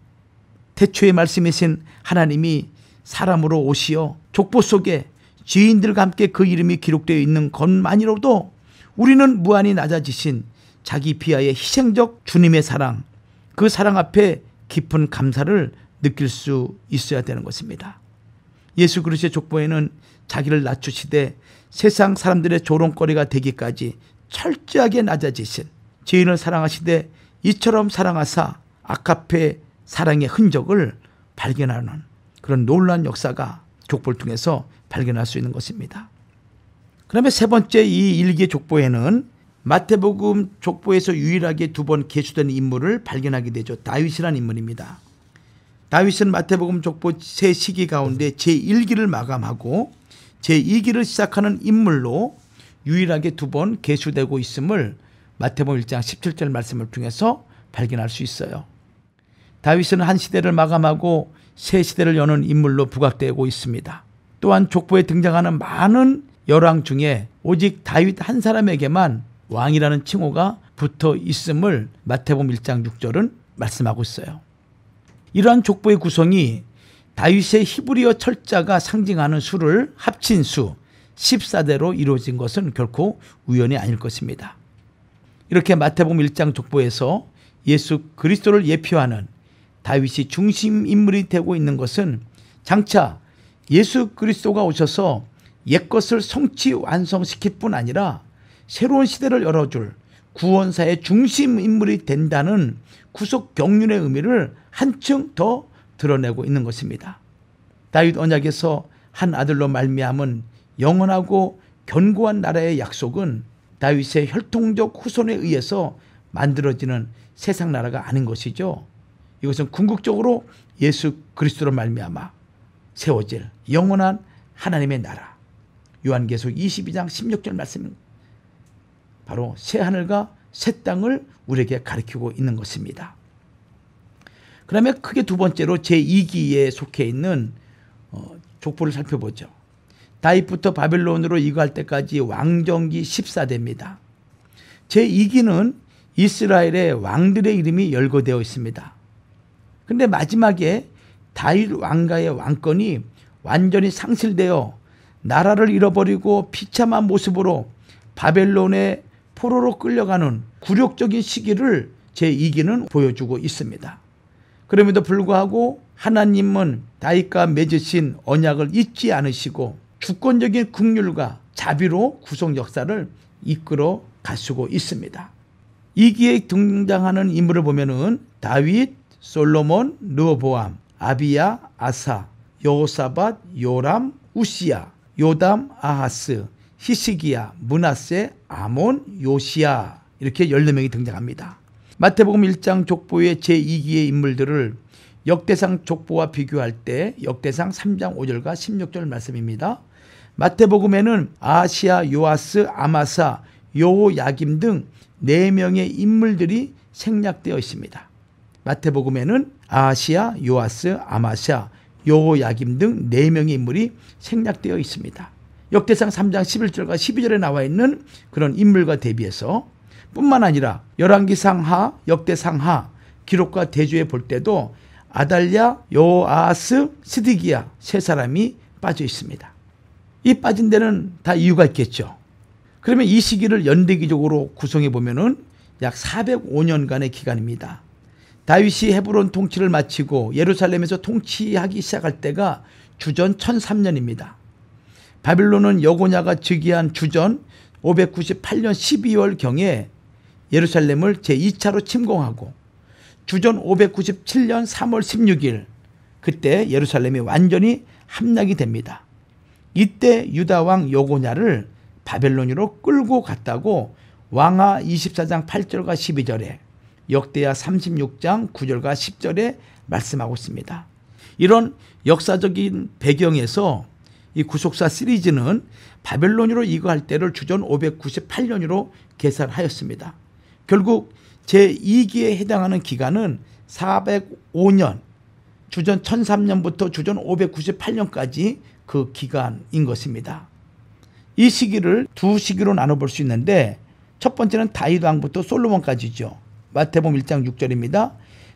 태초의 말씀이신 하나님이 사람으로 오시어 족보 속에 죄인들과 함께 그 이름이 기록되어 있는 것만으로도 우리는 무한히 낮아지신 자기 비하의 희생적 주님의 사랑, 그 사랑 앞에 깊은 감사를 느낄 수 있어야 되는 것입니다. 예수 그리스도의 족보에는 자기를 낮추시되 세상 사람들의 조롱거리가 되기까지 철저하게 낮아지신 죄인을 사랑하시되 이처럼 사랑하사 아카페 사랑의 흔적을 발견하는 그런 놀라운 역사가 족보를 통해서 발견할 수 있는 것입니다. 그다음에 세 번째 이 일기의 족보에는 마태복음 족보에서 유일하게 2번 계수된 인물을 발견하게 되죠. 다윗이라는 인물입니다. 다윗은 마태복음 족보 세 시기 가운데 제1기를 마감하고 제2기를 시작하는 인물로 유일하게 2번 계수되고 있음을 마태복음 1장 17절 말씀을 통해서 발견할 수 있어요. 다윗은 한 시대를 마감하고 새 시대를 여는 인물로 부각되고 있습니다. 또한 족보에 등장하는 많은 열왕 중에 오직 다윗 한 사람에게만 왕이라는 칭호가 붙어 있음을 마태복음 1장 6절은 말씀하고 있어요. 이러한 족보의 구성이 다윗의 히브리어 철자가 상징하는 수를 합친 수 14대로 이루어진 것은 결코 우연이 아닐 것입니다. 이렇게 마태복음 1장 족보에서 예수 그리스도를 예표하는 다윗이 중심 인물이 되고 있는 것은 장차 예수 그리스도가 오셔서 옛것을 성취 완성시킬 뿐 아니라 새로운 시대를 열어줄 구원사의 중심 인물이 된다는 구속 경륜의 의미를 한층 더 드러내고 있는 것입니다. 다윗 언약에서 한 아들로 말미암은 영원하고 견고한 나라의 약속은 다윗의 혈통적 후손에 의해서 만들어지는 세상 나라가 아닌 것이죠. 이것은 궁극적으로 예수 그리스도로 말미암아 세워질 영원한 하나님의 나라. 요한계시록 22장 16절 말씀은 바로 새 하늘과 새 땅을 우리에게 가리키고 있는 것입니다. 그다음에 크게 두 번째로 제2기에 속해 있는 족보를 살펴보죠. 다윗부터 바벨론으로 이거할 때까지 왕정기 14대입니다. 제2기는 이스라엘의 왕들의 이름이 열거되어 있습니다. 그런데 마지막에 다윗 왕가의 왕권이 완전히 상실되어 나라를 잃어버리고 비참한 모습으로 바벨론의 포로로 끌려가는 굴욕적인 시기를 제2기는 보여주고 있습니다. 그럼에도 불구하고 하나님은 다윗과 맺으신 언약을 잊지 않으시고 주권적인 긍휼과 자비로 구속 역사를 이끌어 가시고 있습니다. 2기에 등장하는 인물을 보면은 다윗, 솔로몬, 르호보암, 아비야, 아사, 여호사밧, 요람, 우시야, 요담, 아하스, 히스기야, 므낫세, 아몬, 요시야 이렇게 14명이 등장합니다. 마태복음 1장 족보의 제2기의 인물들을 역대상 족보와 비교할 때 역대상 3장 5절과 16절 말씀입니다. 마태복음에는 아시야, 요아스, 아마사, 요야김 등 4명의 인물들이 생략되어 있습니다. 마태복음에는 아시야, 요아스, 아마샤, 요야김 등 4명의 인물이 생략되어 있습니다. 역대상 3장 11절과 12절에 나와 있는 그런 인물과 대비해서 뿐만 아니라 열왕기상하, 역대상하 기록과 대조해 볼 때도 아달랴, 요아스, 스디기야 세 사람이 빠져 있습니다. 이 빠진 데는 다 이유가 있겠죠. 그러면 이 시기를 연대기적으로 구성해 보면은 약 405년간의 기간입니다. 다윗이 헤브론 통치를 마치고 예루살렘에서 통치하기 시작할 때가 주전 1003년입니다. 바빌론은 여고냐가 즉위한 주전 598년 12월경에 예루살렘을 제2차로 침공하고 주전 597년 3월 16일 그때 예루살렘이 완전히 함락이 됩니다. 이때 유다왕 여고냐를 바벨론으로 끌고 갔다고 왕하 24장 8절과 12절에 역대하 36장 9절과 10절에 말씀하고 있습니다. 이런 역사적인 배경에서 이 구속사 시리즈는 바벨론으로 이거할 때를 주전 598년으로 계산하였습니다. 결국 제2기에 해당하는 기간은 405년, 주전 1003년부터 주전 598년까지 그 기간인 것입니다. 이 시기를 두 시기로 나눠볼 수 있는데 첫 번째는 다윗 왕부터 솔로몬까지죠. 마태복음 1장 6절입니다.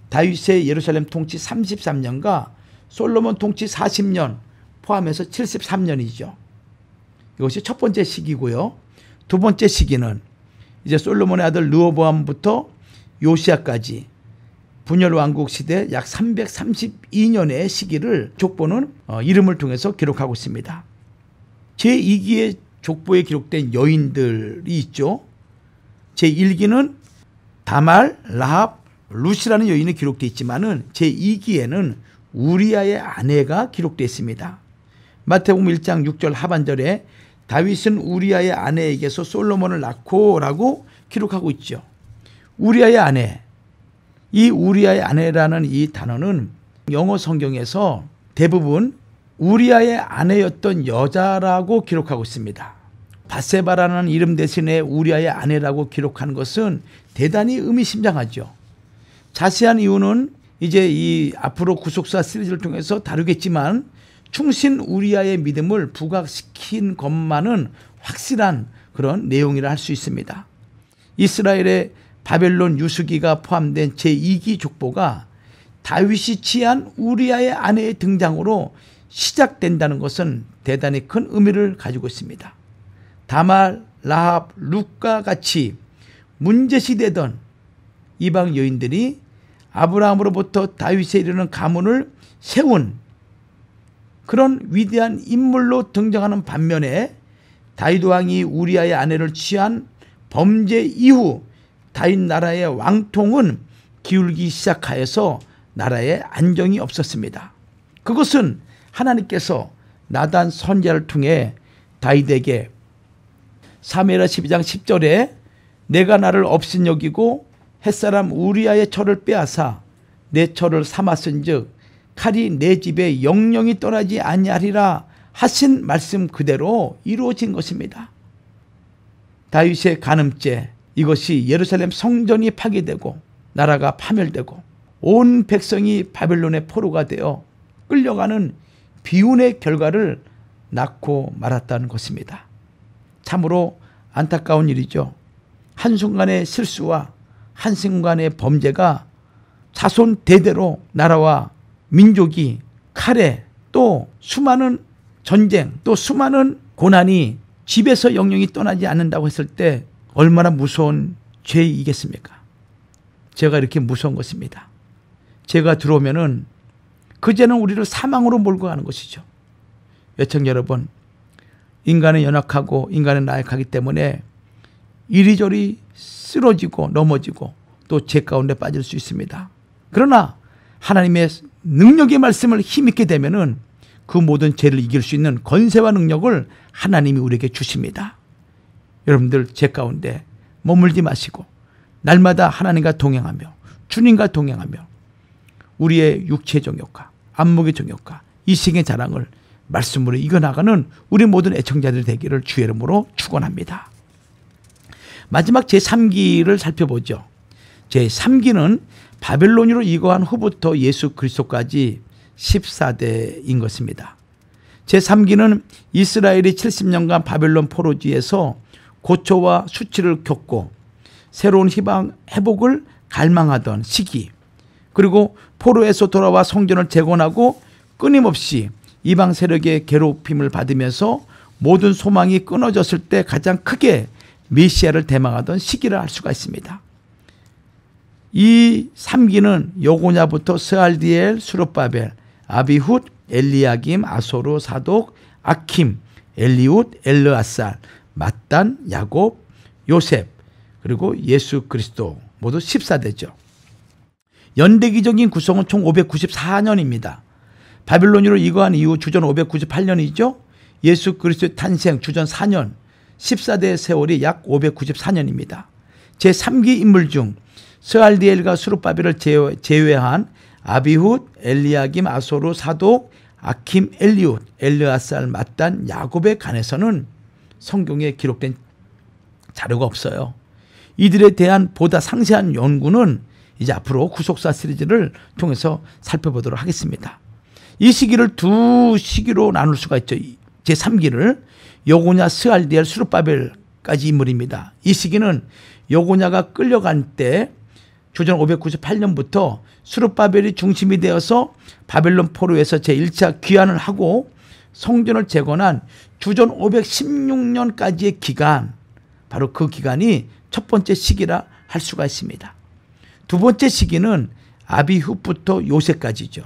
다윗의 예루살렘 통치 33년과 솔로몬 통치 40년 포함해서 73년이죠. 이것이 첫 번째 시기고요. 두 번째 시기는 이제 솔로몬의 아들 르호보암부터 요시야까지 분열 왕국 시대 약 332년의 시기를 족보는 이름을 통해서 기록하고 있습니다. 제2기의 족보에 기록된 여인들이 있죠. 제1기는 다말, 라합, 루시라는 여인이 기록되어 있지만은 제2기에는 우리아의 아내가 기록되어 있습니다. 마태복음 1장 6절 하반절에 다윗은 우리아의 아내에게서 솔로몬을 낳고라고 기록하고 있죠. 우리아의 아내, 이 우리아의 아내라는 이 단어는 영어 성경에서 대부분 우리아의 아내였던 여자라고 기록하고 있습니다. 바세바라는 이름 대신에 우리아의 아내라고 기록한 것은 대단히 의미심장하죠. 자세한 이유는 이제 이 앞으로 구속사 시리즈를 통해서 다루겠지만 충신 우리아의 믿음을 부각시킨 것만은 확실한 그런 내용이라 할 수 있습니다. 이스라엘의 바벨론 유수기가 포함된 제2기 족보가 다윗이 취한 우리아의 아내의 등장으로 시작된다는 것은 대단히 큰 의미를 가지고 있습니다. 다말, 라합, 룻과 같이 문제시되던 이방 여인들이 아브라함으로부터 다윗에 이르는 가문을 세운 그런 위대한 인물로 등장하는 반면에 다윗 왕이 우리아의 아내를 취한 범죄 이후 다윗 나라의 왕통은 기울기 시작하여서 나라에 안정이 없었습니다. 그것은 하나님께서 나단 선지자를 통해 다윗에게 사무엘하 12장 10절에 내가 나를 업신여기고 햇사람 우리아의 철을 빼앗아 내 철을 삼았은즉 칼이 내 집에 영영이 떠나지 아니하리라 하신 말씀 그대로 이루어진 것입니다. 다윗의 간음죄, 이것이 예루살렘 성전이 파괴되고 나라가 파멸되고 온 백성이 바벨론의 포로가 되어 끌려가는 비운의 결과를 낳고 말았다는 것입니다. 참으로 안타까운 일이죠. 한순간의 실수와 한순간의 범죄가 자손 대대로 나라와 민족이 칼에 또 수많은 전쟁 또 수많은 고난이 집에서 영영이 떠나지 않는다고 했을 때 얼마나 무서운 죄이겠습니까? 죄가 이렇게 무서운 것입니다. 죄가 들어오면은 그 죄는 우리를 사망으로 몰고 가는 것이죠. 여청자 여러분, 인간은 연약하고 인간은 나약하기 때문에 이리저리 쓰러지고 넘어지고 또 죄 가운데 빠질 수 있습니다. 그러나 하나님의 능력의 말씀을 힘있게 되면은 그 모든 죄를 이길 수 있는 권세와 능력을 하나님이 우리에게 주십니다. 여러분들 죄 가운데 머물지 마시고 날마다 하나님과 동행하며 주님과 동행하며 우리의 육체의 정욕과 안목의 정욕과 이생의 자랑을 말씀으로 이겨나가는 우리 모든 애청자들 되기를 주의 이름으로 축원합니다. 마지막 제3기를 살펴보죠. 제3기는 바벨론으로 이거한 후부터 예수 그리스도까지 14대인 것입니다. 제3기는 이스라엘이 70년간 바벨론 포로지에서 고초와 수치를 겪고 새로운 희망 회복을 갈망하던 시기, 그리고 포로에서 돌아와 성전을 재건하고 끊임없이 이방 세력의 괴롭힘을 받으면서 모든 소망이 끊어졌을 때 가장 크게 메시아를 대망하던 시기를 알 수가 있습니다. 이 3기는 여고냐부터 스알디엘, 수룹바벨, 아비훗, 엘리야김, 아소르, 사독, 아킴, 엘리훗, 엘르아살, mat단, 야곱, 요셉, 그리고 예수 그리스도 모두 14대죠. 연대기적인 구성은 총 594년입니다. 바빌론으로 이거한 이후 주전 598년이죠. 예수 그리스도의 탄생 주전 4년, 14대 세월이 약 594년입니다. 제3기 인물 중 스알디엘과 스룹바벨을 제외한 아비훗, 엘리야김, 아소르, 사독, 아킴, 엘리훗, 엘르아살, mat단, 야곱에 관해서는 성경에 기록된 자료가 없어요. 이들에 대한 보다 상세한 연구는 이제 앞으로 구속사 시리즈를 통해서 살펴보도록 하겠습니다. 이 시기를 두 시기로 나눌 수가 있죠. 제3기를 여고냐, 스알디엘, 스룹바벨까지 인물입니다. 이 시기는 여고냐가 끌려간 때 주전 598년부터 스룹바벨이 중심이 되어서 바벨론 포로에서 제1차 귀환을 하고 성전을 재건한 주전 516년까지의 기간, 바로 그 기간이 첫 번째 시기라 할 수가 있습니다. 두 번째 시기는 아비훗부터 요새까지죠.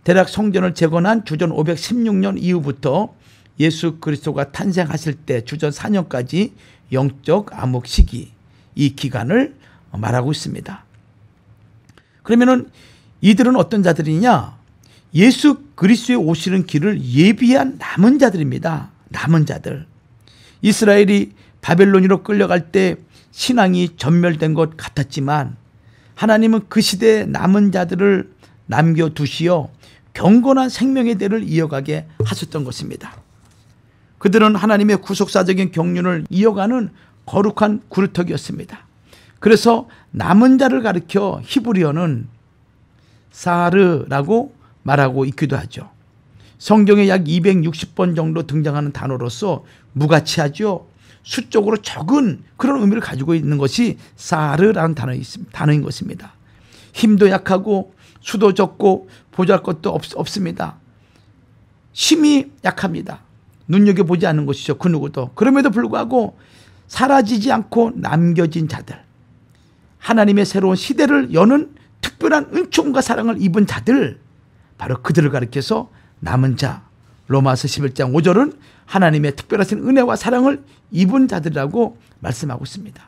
대략 성전을 재건한 주전 516년 이후부터 예수 그리스도가 탄생하실 때 주전 4년까지 영적 암흑 시기, 이 기간을 말하고 있습니다. 그러면은 이들은 어떤 자들이냐? 예수 그리스도의 오시는 길을 예비한 남은 자들입니다. 남은 자들. 이스라엘이 바벨론으로 끌려갈 때 신앙이 전멸된 것 같았지만 하나님은 그 시대의 남은 자들을 남겨두시어 경건한 생명의 대를 이어가게 하셨던 것입니다. 그들은 하나님의 구속사적인 경륜을 이어가는 거룩한 구루터기였습니다. 그래서 남은 자를 가리켜 히브리어는 사르라고 말하고 있기도 하죠. 성경에 약 260번 정도 등장하는 단어로서 무가치하죠. 수적으로 적은 그런 의미를 가지고 있는 것이 사르라는 단어인 것입니다. 힘도 약하고 수도 적고 보잘것도 없습니다. 힘이 약합니다. 눈여겨보지 않는 것이죠. 그 누구도. 그럼에도 불구하고 사라지지 않고 남겨진 자들, 하나님의 새로운 시대를 여는 특별한 은총과 사랑을 입은 자들, 바로 그들을 가리켜서 남은 자, 로마서 11장 5절은 하나님의 특별하신 은혜와 사랑을 입은 자들이라고 말씀하고 있습니다.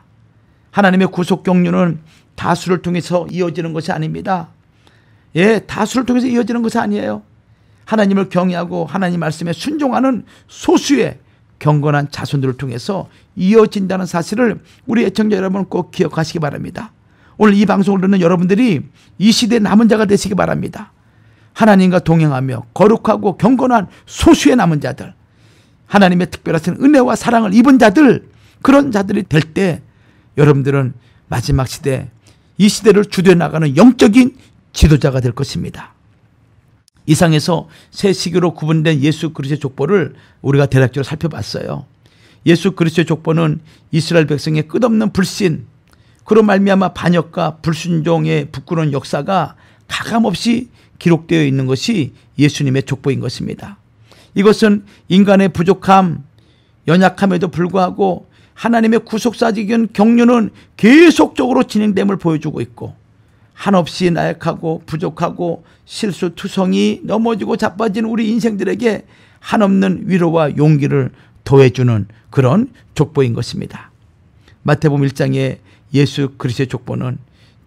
하나님의 구속 경륜은 다수를 통해서 이어지는 것이 아닙니다. 예, 다수를 통해서 이어지는 것이 아니에요. 하나님을 경외하고 하나님 말씀에 순종하는 소수의 경건한 자손들을 통해서 이어진다는 사실을 우리 애청자 여러분 꼭 기억하시기 바랍니다. 오늘 이 방송을 듣는 여러분들이 이 시대의 남은 자가 되시기 바랍니다. 하나님과 동행하며 거룩하고 경건한 소수의 남은 자들, 하나님의 특별하신 은혜와 사랑을 입은 자들, 그런 자들이 될 때 여러분들은 마지막 시대, 이 시대를 주도해 나가는 영적인 지도자가 될 것입니다. 이상에서 세 시기로 구분된 예수 그리스도의 족보를 우리가 대략적으로 살펴봤어요. 예수 그리스도의 족보는 이스라엘 백성의 끝없는 불신, 그로 말미암아 반역과 불순종의 부끄러운 역사가 가감없이 기록되어 있는 것이 예수님의 족보인 것입니다. 이것은 인간의 부족함, 연약함에도 불구하고 하나님의 구속사적인 경륜은 계속적으로 진행됨을 보여주고 있고, 한없이 나약하고 부족하고 실수투성이 넘어지고 자빠진 우리 인생들에게 한없는 위로와 용기를 더해주는 그런 족보인 것입니다. 마태복음 1장의 예수 그리스도의 족보는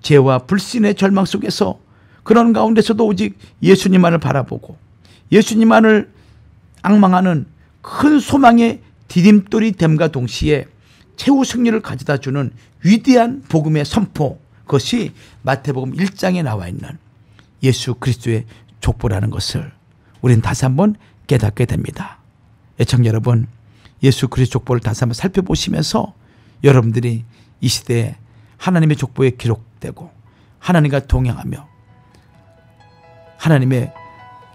죄와 불신의 절망 속에서 그런 가운데서도 오직 예수님만을 바라보고 예수님만을 앙망하는 큰 소망의 디딤돌이 됨과 동시에 최후 승리를 가져다주는 위대한 복음의 선포, 그것이 마태복음 1장에 나와 있는 예수 그리스도의 족보라는 것을 우리는 다시 한번 깨닫게 됩니다. 애청자 여러분, 예수 그리스도 족보를 다시 한번 살펴보시면서 여러분들이 이 시대에 하나님의 족보에 기록되고 하나님과 동행하며 하나님의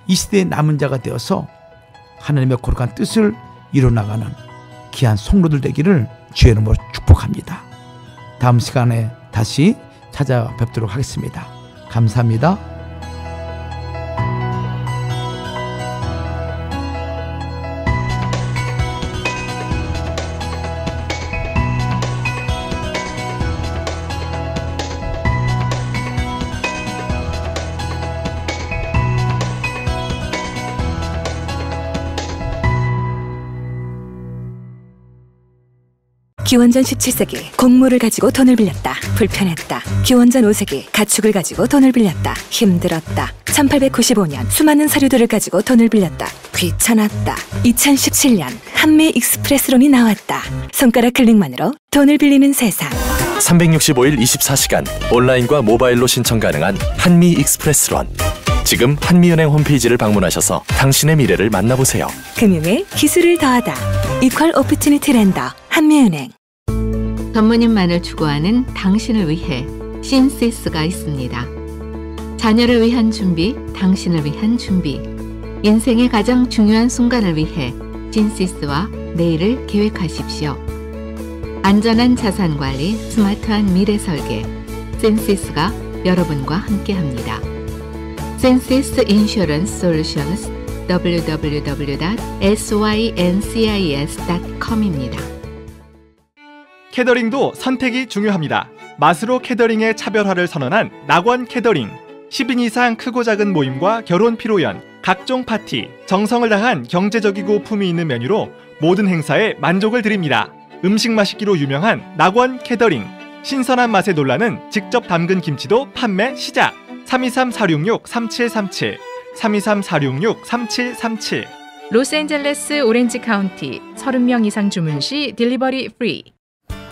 이 시대의 남은 자가 되어서 하나님의 거룩한 뜻을 이뤄나가는 귀한 성도들 되기를 주의 이름으로 축복합니다. 다음 시간에 다시 찾아뵙도록 하겠습니다. 감사합니다. 기원전 17세기 곡물을 가지고 돈을 빌렸다. 불편했다. 기원전 5세기 가축을 가지고 돈을 빌렸다. 힘들었다. 1895년 수많은 서류들을 가지고 돈을 빌렸다. 귀찮았다. 2017년 한미 익스프레스론이 나왔다. 손가락 클릭만으로 돈을 빌리는 세상. 365일 24시간 온라인과 모바일로 신청 가능한 한미 익스프레스론. 지금 한미은행 홈페이지를 방문하셔서 당신의 미래를 만나보세요. 금융의 기술을 더하다. 이퀄 오퍼튜니티 랜더 한미은행. 전문인만을 추구하는 당신을 위해 신시스가 있습니다. 자녀를 위한 준비, 당신을 위한 준비. 인생의 가장 중요한 순간을 위해 신시스와 내일을 계획하십시오. 안전한 자산 관리, 스마트한 미래 설계. 신시스가 여러분과 함께합니다. 신시스 인슈런스 솔루션스 www.syncis.com입니다. 캐더링도 선택이 중요합니다. 맛으로 캐더링의 차별화를 선언한 낙원 캐더링. 10인 이상 크고 작은 모임과 결혼 피로연, 각종 파티, 정성을 다한 경제적이고 품위 있는 메뉴로 모든 행사에 만족을 드립니다. 음식 맛있기로 유명한 낙원 캐더링. 신선한 맛에 놀라는 직접 담근 김치도 판매 시작. 323-466-3737 323-466-3737 로스앤젤레스 오렌지 카운티 30명 이상 주문 시 딜리버리 프리.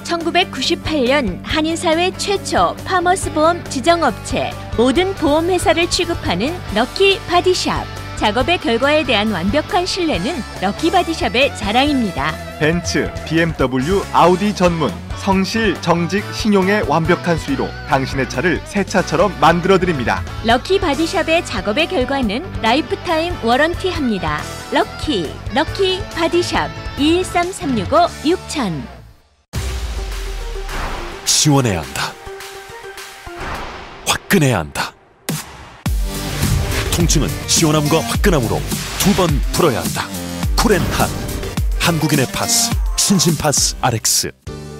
1998년 한인사회 최초 파머스 보험 지정업체 모든 보험회사를 취급하는 럭키 바디샵. 작업의 결과에 대한 완벽한 신뢰는 럭키 바디샵의 자랑입니다. 벤츠, BMW, 아우디 전문 성실, 정직, 신용의 완벽한 수위로 당신의 차를 새 차처럼 만들어드립니다. 럭키 바디샵의 작업의 결과는 라이프타임 워런티합니다. 럭키 바디샵 213-365-6000. 시원해야 한다. 화끈해야 한다. 통증은 시원함과 화끈함으로 두 번 풀어야 한다. 쿨앤핫. 한국인의 파스. 신신파스 RX.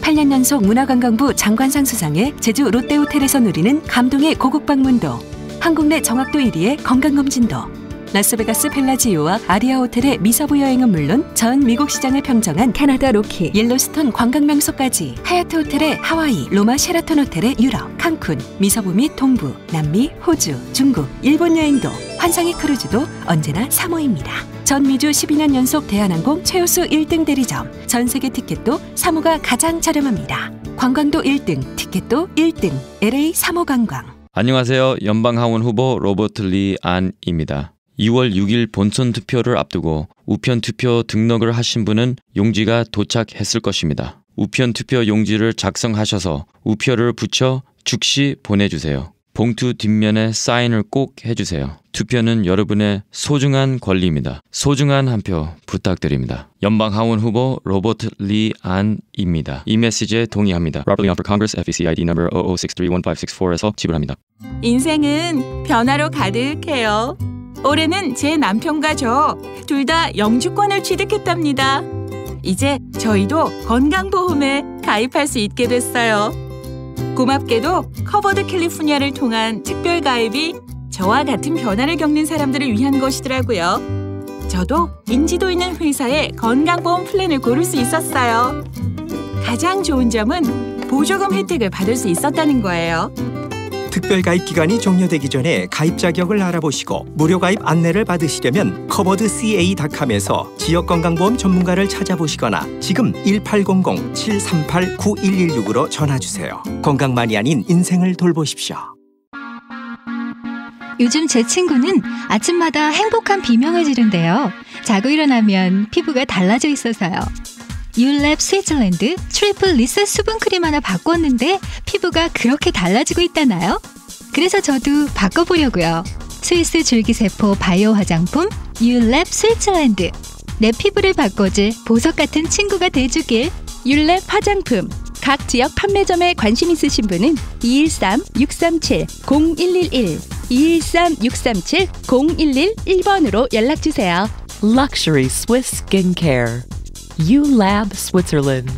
8년 연속 문화관광부 장관상 수상의 제주 롯데호텔에서 누리는 감동의 고국 방문도. 한국 내 정확도 1위의 건강검진도. 라스베가스 펠라지오와 아리아 호텔의 미서부 여행은 물론 전 미국 시장을 평정한 캐나다 로키, 옐로스톤 관광명소까지 하얏트 호텔의 하와이, 로마 셰라톤 호텔의 유럽, 칸쿤, 미서부 및 동부, 남미, 호주, 중국, 일본 여행도 환상의 크루즈도 언제나 3호입니다. 전 미주 12년 연속 대한항공 최우수 1등 대리점, 전 세계 티켓도 3호가 가장 저렴합니다. 관광도 1등, 티켓도 1등, LA 3호 관광. 안녕하세요. 연방하원 후보 로버트 리 안입니다. 2월 6일 본선 투표를 앞두고 우편 투표 등록을 하신 분은 용지가 도착했을 것입니다. 우편 투표 용지를 작성하셔서 우표를 붙여 즉시 보내주세요. 봉투 뒷면에 사인을 꼭 해주세요. 투표는 여러분의 소중한 권리입니다. 소중한 한 표 부탁드립니다. 연방하원 후보 로버트 리 안입니다. 이 메시지에 동의합니다. Robert Leon for Congress, FEC ID number 00631564에서 지불합니다. 인생은 변화로 가득해요. 올해는 제 남편과 저 둘 다 영주권을 취득했답니다. 이제 저희도 건강보험에 가입할 수 있게 됐어요. 고맙게도 커버드 캘리포니아를 통한 특별 가입이 저와 같은 변화를 겪는 사람들을 위한 것이더라고요. 저도 인지도 있는 회사의 건강보험 플랜을 고를 수 있었어요. 가장 좋은 점은 보조금 혜택을 받을 수 있었다는 거예요. 특별 가입 기간이 종료되기 전에 가입 자격을 알아보시고 무료 가입 안내를 받으시려면 coveredca.com에서 지역 건강보험 전문가를 찾아보시거나 지금 1800-738-9116으로 전화주세요. 건강만이 아닌 인생을 돌보십시오. 요즘 제 친구는 아침마다 행복한 비명을 지른대요. 자고 일어나면 피부가 달라져 있어서요. 율랩 스위tzerland 트리플 리셋 수분크림 하나 바꿨는데 피부가 그렇게 달라지고 있다나요? 그래서 저도 바꿔보려고요. 스위스 줄기세포 바이오 화장품 율랩 스위tzerland. 내 피부를 바꿔줄 보석 같은 친구가 돼주길. 율랩 화장품. 각 지역 판매점에 관심 있으신 분은 213-637-0111 213-637-0111번으로 연락주세요. Luxury Swiss Skincare. ULab Switzerland.